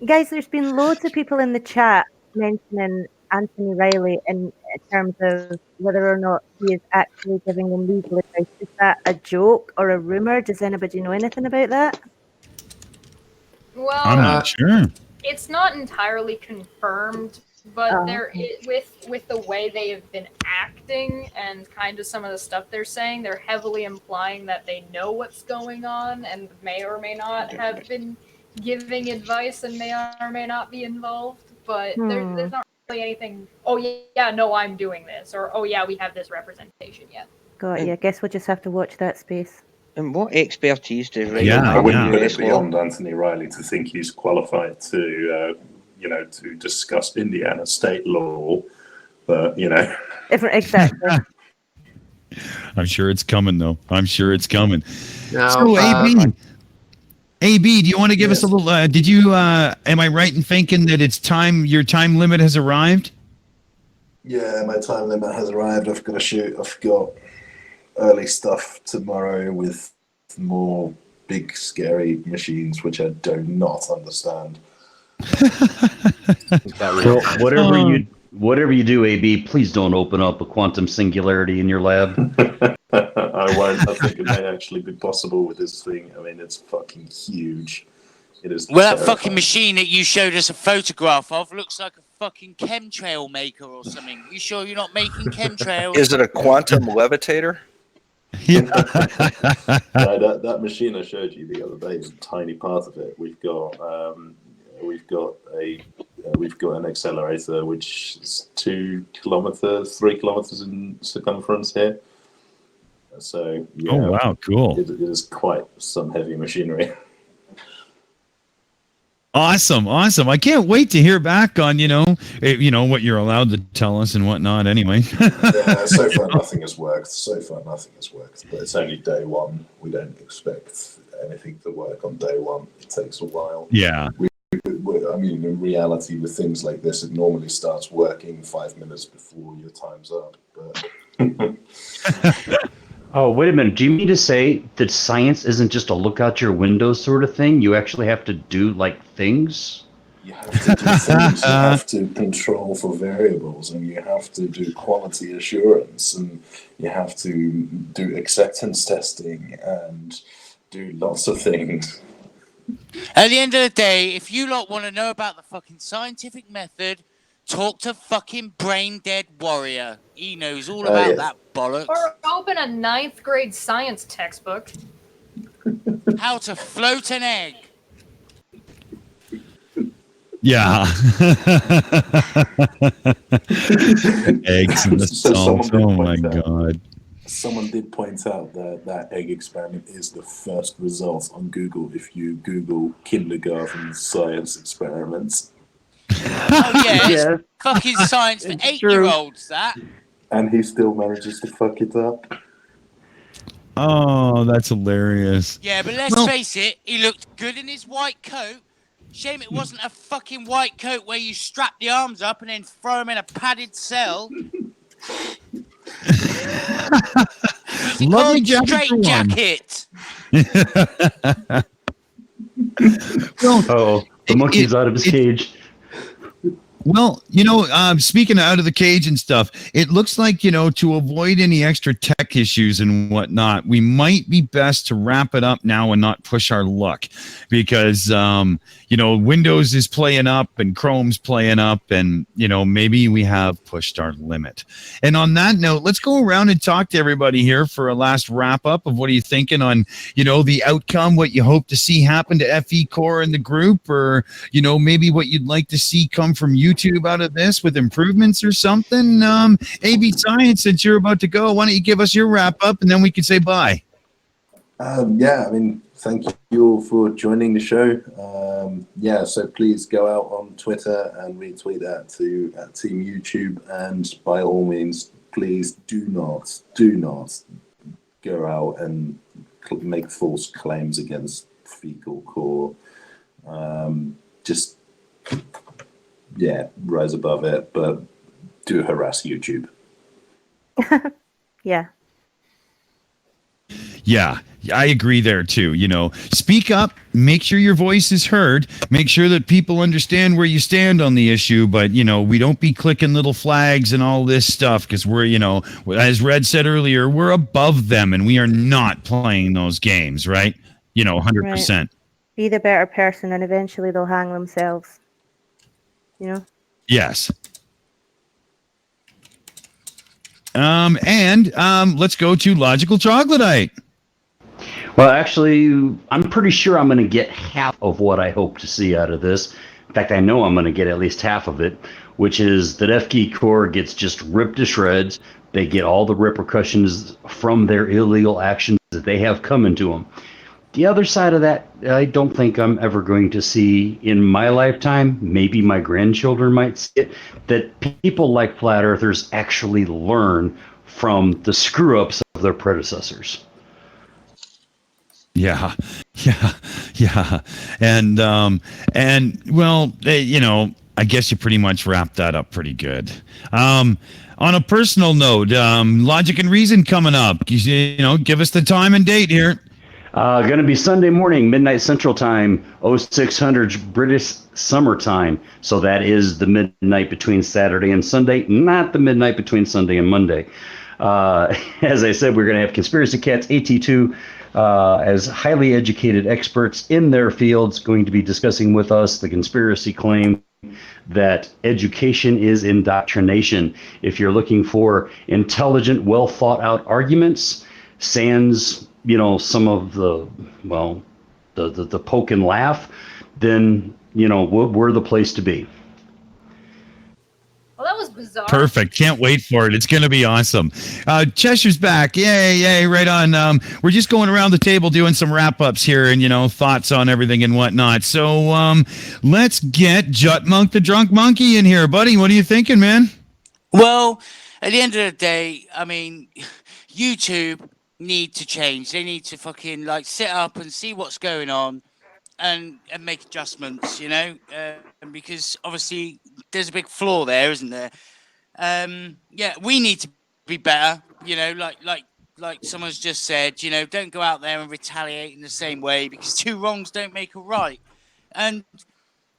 Guys, there's been loads of people in the chat mentioning Anthony Riley in terms of whether or not he is actually giving them legal advice. Is that a joke or a rumor? Does anybody know anything about that? Well, I'm not sure. It's not entirely confirmed, but with the way they have been acting and kind of some of the stuff they're saying, they're heavily implying that they know what's going on and may or may not have been giving advice and may or may not be involved. But there's not really anything, oh yeah, no, I'm doing this, or oh yeah, we have this representation yet. Got you. I guess we'll just have to watch that space. And what expertise does Riley I have wouldn't in put US it beyond Anthony Riley to think he's qualified to, to discuss Indiana state law, but Exactly. I'm sure it's coming, though. I'm sure it's coming. No, so, AB, do you want to give us a little? Am I right in thinking that it's time? Your time limit has arrived. Yeah, my time limit has arrived. I've got to shoot. I've got early stuff tomorrow with more big, scary machines, which I do not understand. So whatever you do, AB, please don't open up a quantum singularity in your lab. I won't. I think it may actually be possible with this thing. I mean, it's fucking huge. It is. Well, that terrifying. fucking machine that you showed us a photograph of looks like a fucking chemtrail maker or something. You sure you're not making chemtrails? Is it a quantum levitator? Yeah. No, that machine I showed you the other day is a tiny part of it. We've got an accelerator which is 2 kilometers, 3 kilometers in circumference here. So yeah, Oh wow, cool. it is quite some heavy machinery. Awesome. I can't wait to hear back on what you're allowed to tell us and whatnot. Anyway. Yeah, so far nothing has worked. But it's only day one. We don't expect anything to work on day one. It takes a while. Yeah. I mean, in reality, with things like this, it normally starts working 5 minutes before your time's up. But Oh, wait a minute. Do you mean to say that science isn't just a look out your window sort of thing? You actually have to do, like, things? you have to do things. You have to control for variables, and you have to do quality assurance, and you have to do acceptance testing, and do lots of things. At the end of the day, if you lot want to know about the fucking scientific method, talk to fucking Brain Dead Warrior. He knows all about that bollocks. Or open a 9th grade science textbook. How to float an egg. Yeah. Eggs in the salt. Oh my god. Someone did point out that that egg experiment is the first result on Google if you Google kindergarten science experiments. Oh yeah, it's fucking science for 8-year-olds, that. And he still manages to fuck it up. Oh, that's hilarious. Yeah, but let's face it, he looked good in his white coat. Shame it wasn't a fucking white coat where you strap the arms up and then throw him in a padded cell. Lovely straight jacket. Well, the monkey's out of his cage. Well, speaking out of the cage and stuff, it looks like, to avoid any extra tech issues and whatnot, we might be best to wrap it up now and not push our luck because, Windows is playing up and Chrome's playing up and, maybe we have pushed our limit. And on that note, let's go around and talk to everybody here for a last wrap up of what are you thinking on, the outcome, what you hope to see happen to FECore in the group or, maybe what you'd like to see come from YouTube out of this with improvements or something. AB Science, since you're about to go, why don't you give us your wrap up and then we can say bye. Thank you all for joining the show. So please go out on Twitter and retweet that at Team YouTube, and by all means, please do not go out and make false claims against FECore. Rise above it, but do harass YouTube. Yeah. Yeah, I agree there too. Speak up, make sure your voice is heard, make sure that people understand where you stand on the issue. But, we don't be clicking little flags and all this stuff because we're, as Red said earlier, we're above them and we are not playing those games, right? 100%. Right. Be the better person and eventually they'll hang themselves. Yes. Let's go to Logical Troglodyte. Well, actually, I'm pretty sure I'm going to get half of what I hope to see out of this. In fact, I know I'm going to get at least half of it, which is that FECore gets just ripped to shreds. They get all the repercussions from their illegal actions that they have coming to them. The other side of that, I don't think I'm ever going to see in my lifetime. Maybe my grandchildren might see it, that people like flat earthers actually learn from the screw-ups of their predecessors. Yeah. And I guess you pretty much wrapped that up pretty good. On a personal note, Logic and Reason coming up. Give us the time and date here. Going to be Sunday morning, midnight Central Time, 0600 British Summer Time. So that is the midnight between Saturday and Sunday, not the midnight between Sunday and Monday. As I said, we're going to have Conspiracy Cats AT2 as highly educated experts in their fields going to be discussing with us the conspiracy claim that education is indoctrination. If you're looking for intelligent, well thought out arguments, sans, some of the poke and laugh, then, we're the place to be. Well, that was bizarre. Perfect. Can't wait for it. It's going to be awesome. Cheshire's back. Yay. Right on. We're just going around the table doing some wrap-ups here and, thoughts on everything and whatnot. So let's get Jutmonkthedrunk Monkey in here. Buddy, what are you thinking, man? Well, at the end of the day, I mean, YouTube need to change. They need to fucking, sit up and see what's going on and make adjustments, because obviously there's a big flaw there, isn't there? We need to be better, like someone's just said, don't go out there and retaliate in the same way, because two wrongs don't make a right. And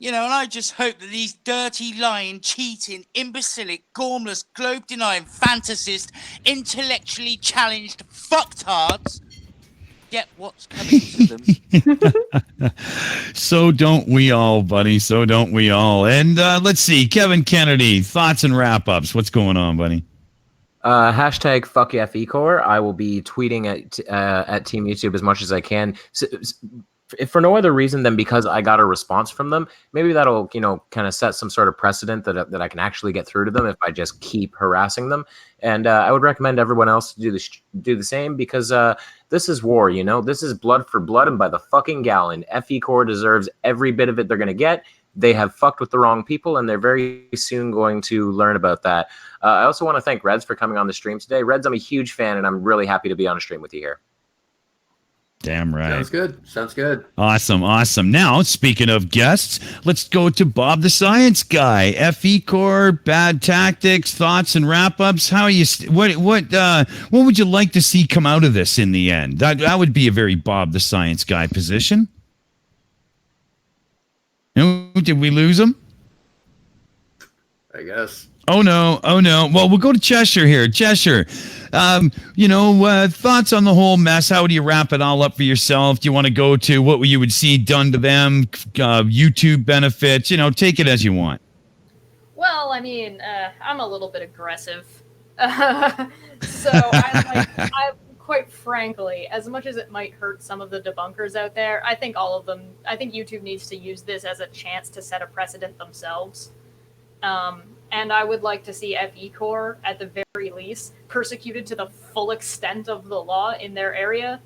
and I just hope that these dirty, lying, cheating, imbecilic, gormless, globe-denying, fantasist, intellectually challenged fucktards get what's coming to them. So don't we all, buddy. So don't we all. And let's see, Kevin Kennedy, thoughts and wrap-ups. What's going on, buddy? Hashtag fuck FECore. I will be tweeting at Team YouTube as much as I can. If for no other reason than because I got a response from them, maybe that'll, kind of set some sort of precedent that I can actually get through to them if I just keep harassing them. And I would recommend everyone else to do the same, because this is war, this is blood for blood, and by the fucking gallon. FECore deserves every bit of it they're going to get. They have fucked with the wrong people, and they're very soon going to learn about that. I also want to thank Reds for coming on the stream today. Reds, I'm a huge fan, and I'm really happy to be on a stream with you here. Damn right. Sounds good. Awesome. Now, speaking of guests, let's go to Bob the Science Guy. FECore, bad tactics, thoughts and wrap-ups. How are you? What would you like to see come out of this in the end? That would be a very Bob the Science Guy position. Did we lose him? I guess. Oh no. Well, we'll go to Cheshire here. Cheshire, thoughts on the whole mess. How do you wrap it all up for yourself? Do you want to go to what you would see done to them, YouTube benefits? Take it as you want. Well, I mean, I'm a little bit aggressive. So I quite frankly, as much as it might hurt some of the debunkers out there, I think YouTube needs to use this as a chance to set a precedent themselves. And I would like to see FECore, at the very least, persecuted to the full extent of the law in their area.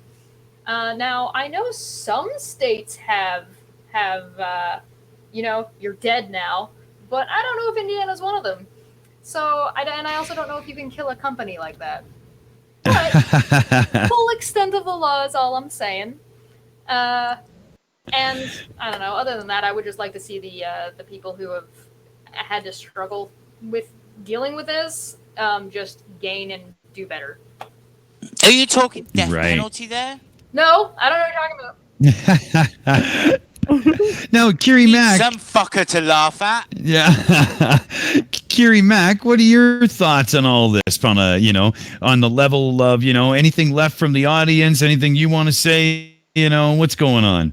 Now, I know some states have you're dead now, but I don't know if Indiana's one of them. So, I also don't know if you can kill a company like that. But full extent of the law is all I'm saying. And I don't know. Other than that, I would just like to see the people who have had to struggle with dealing with this just gain and do better. Are you talking death penalty there? No, I don't know what you're talking about. Now, Kiri Mac. Some fucker to laugh at. Yeah. Kiri Mac, what are your thoughts on all this on on the level of, anything left from the audience, anything you want to say, what's going on?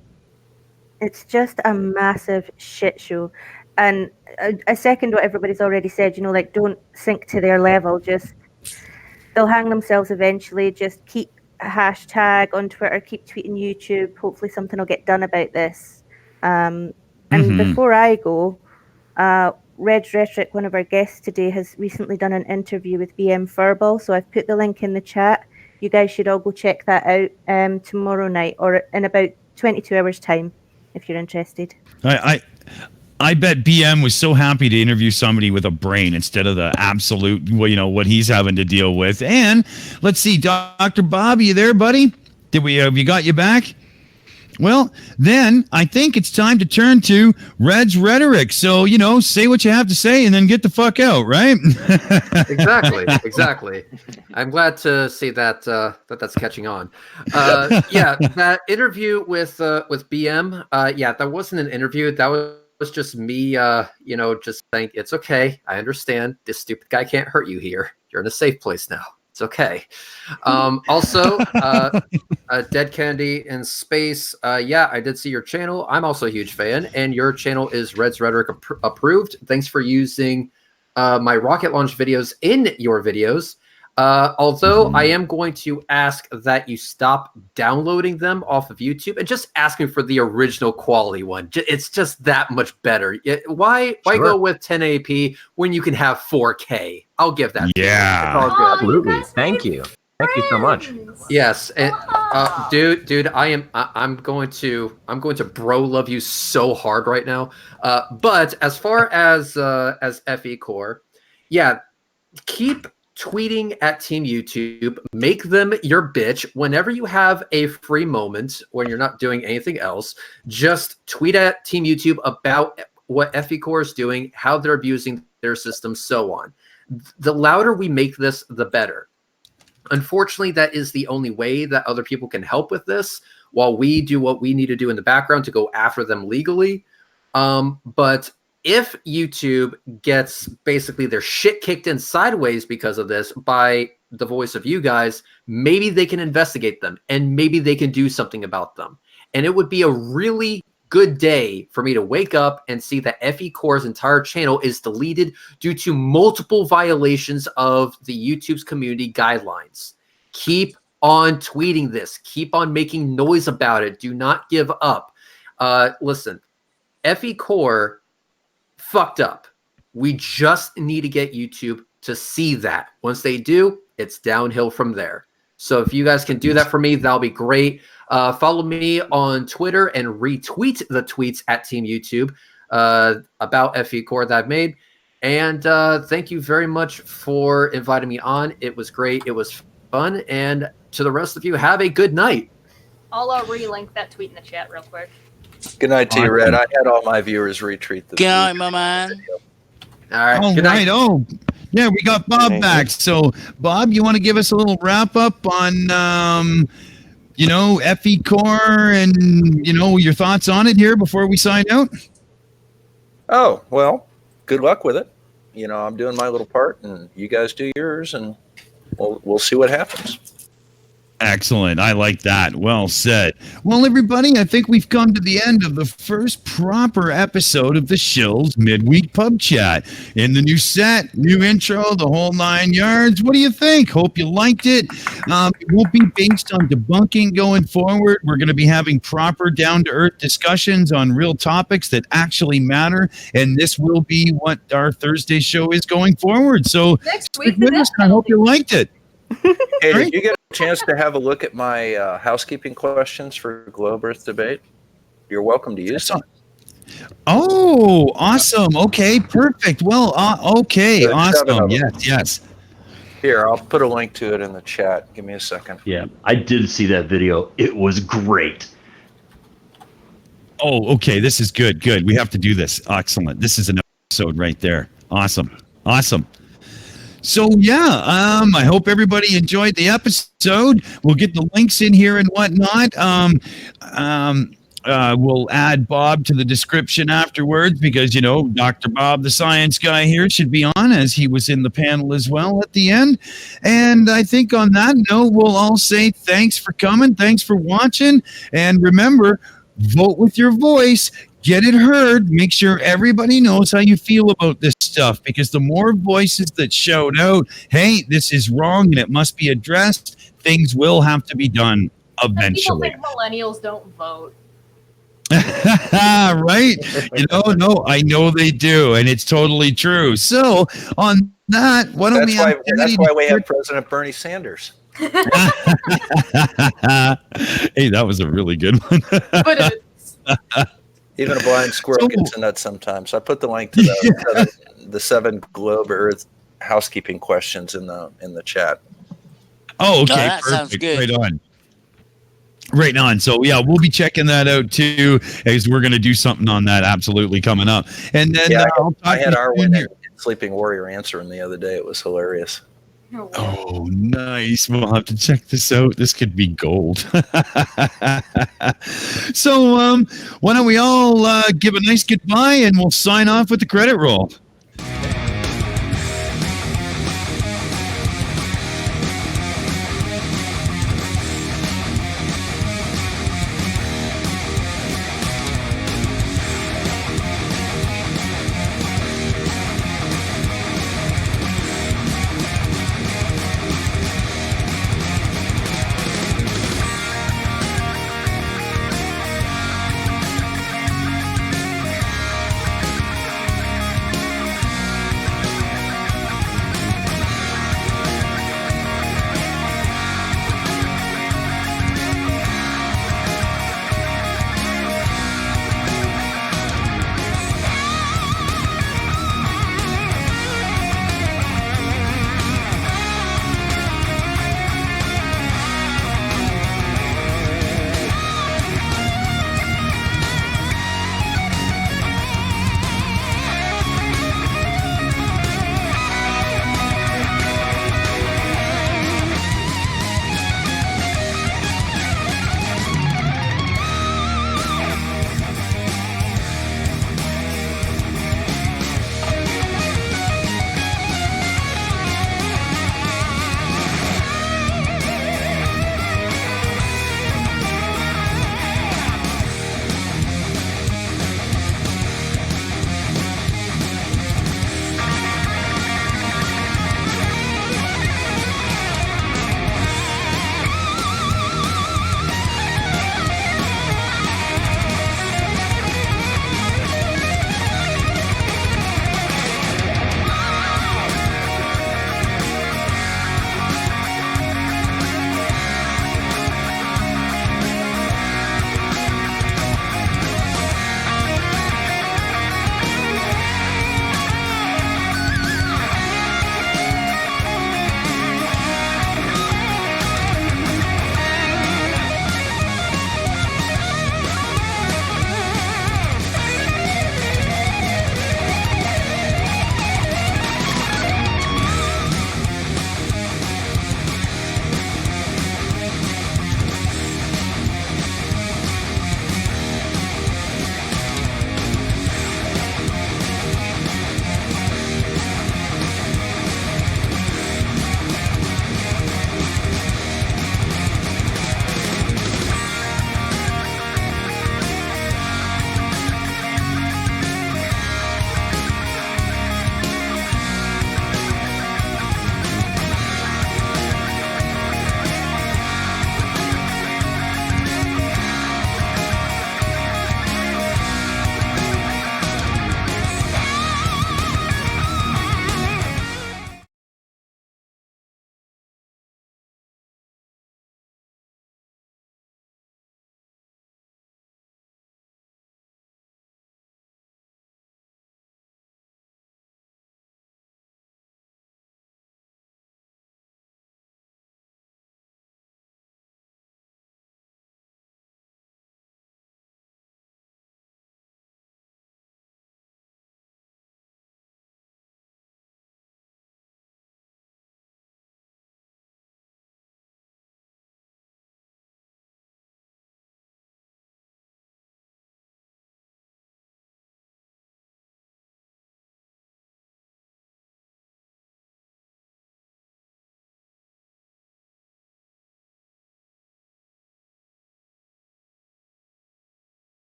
It's just a massive shit show. And I second what everybody's already said, don't sink to their level. Just, they'll hang themselves eventually. Just keep a hashtag on Twitter, keep tweeting YouTube. Hopefully something will get done about this. And before I go, Reds Rhetoric, one of our guests today, has recently done an interview with BM Furball. So I've put the link in the chat. You guys should all go check that out tomorrow night or in about 22 hours time, if you're interested. I bet BM was so happy to interview somebody with a brain instead of the absolute, what he's having to deal with. And let's see, Dr. Bob, you there, buddy? Have you got you back? Well, then I think it's time to turn to Reds Rhetoric. So, say what you have to say and then get the fuck out, right? Exactly. I'm glad to see that that's catching on. That interview with BM. That wasn't an interview. That was just me, just saying, it's okay. I understand. This stupid guy can't hurt you here. You're in a safe place now. It's okay. Also, DeadKennedyInSpace. I did see your channel. I'm also a huge fan, and your channel is Reds Rhetoric approved. Thanks for using my rocket launch videos in your videos. Although I am going to ask that you stop downloading them off of YouTube and just asking for the original quality one. It's just that much better. Why go with 1080p when you can have 4K? I'll give that. Yeah, to you. It's all good. Absolutely. Thank you so much. Yes, and dude, I'm going to bro love you so hard right now. But as far as FECore, keep tweeting at Team YouTube. Make them your bitch whenever you have a free moment when you're not doing anything else. Just tweet at Team YouTube about what FECore is doing, how they're abusing their system, so on. The louder we make this, the better. Unfortunately, that is the only way that other people can help with this, while we do what we need to do in the background to go after them legally. But if YouTube gets basically their shit kicked in sideways because of this by the voice of you guys, maybe they can investigate them and maybe they can do something about them. And it would be a really good day for me to wake up and see that FECore's entire channel is deleted due to multiple violations of the YouTube's community guidelines. Keep on tweeting this. Keep on making noise about it. Do not give up. Listen, FECore fucked up. We just need to get YouTube to see that. Once they do, it's downhill from there. So if you guys can do that for me, that'll be great. Follow me on Twitter and retweet the tweets at Team YouTube about FECore that I've made. And thank you very much for inviting me on. It was great. It was fun. And to the rest of you, have a good night. I'll relink that tweet in the chat real quick. Good night to you, Red. I had all my viewers retweet the Good night, my man. All right. All good right. night. Oh, yeah, we got Bob back. So, Bob, you want to give us a little wrap up on, FECore and, your thoughts on it here before we sign out? Oh, well, good luck with it. I'm doing my little part, and you guys do yours, and we'll see what happens. Excellent. I like that. Well said. Well, everybody, I think we've come to the end of the first proper episode of the Shills Midweek Pub Chat. In the new set, new intro, the whole 9 yards. What do you think? Hope you liked it. It won't be based on debunking going forward. We're going to be having proper down-to-earth discussions on real topics that actually matter, and this will be what our Thursday show is going forward. So, Next week, I hope you liked it. Hey, did you get a chance to have a look at my housekeeping questions for Globe Earth debate? You're welcome to use them. Oh, awesome. Okay, perfect. Well, okay, There's awesome. Yes. Here, I'll put a link to it in the chat. Give me a second. Yeah, I did see that video. It was great. Oh, okay. This is good. Good. We have to do this. Excellent. This is an episode right there. Awesome. So, I hope everybody enjoyed the episode. We'll get the links in here and whatnot. We'll add Bob to the description afterwards because, Dr. Bob, the science guy here, should be on as he was in the panel as well at the end. And I think on that note, we'll all say thanks for coming. Thanks for watching. And remember, vote with your voice. Get it heard. Make sure everybody knows how you feel about this stuff, because the more voices that shout out, hey, this is wrong and it must be addressed, things will have to be done eventually. People think millennials don't vote. Right? No, I know they do, and it's totally true. So on that, why don't that's why we have President Bernie Sanders. Hey, that was a really good one. But Even a blind squirrel gets a nut sometimes. I put the link to the 7 Globe Earth housekeeping questions in the chat. Oh, okay. No, that perfect. sounds good. Right on. Right on. So yeah, we'll be checking that out too, as we're going to do something on that absolutely coming up. And then I had Arwen and Sleeping Warrior answering the other day. It was hilarious. Oh, nice. We'll have to check this out. This could be gold. So why don't we all give a nice goodbye and we'll sign off with the credit roll.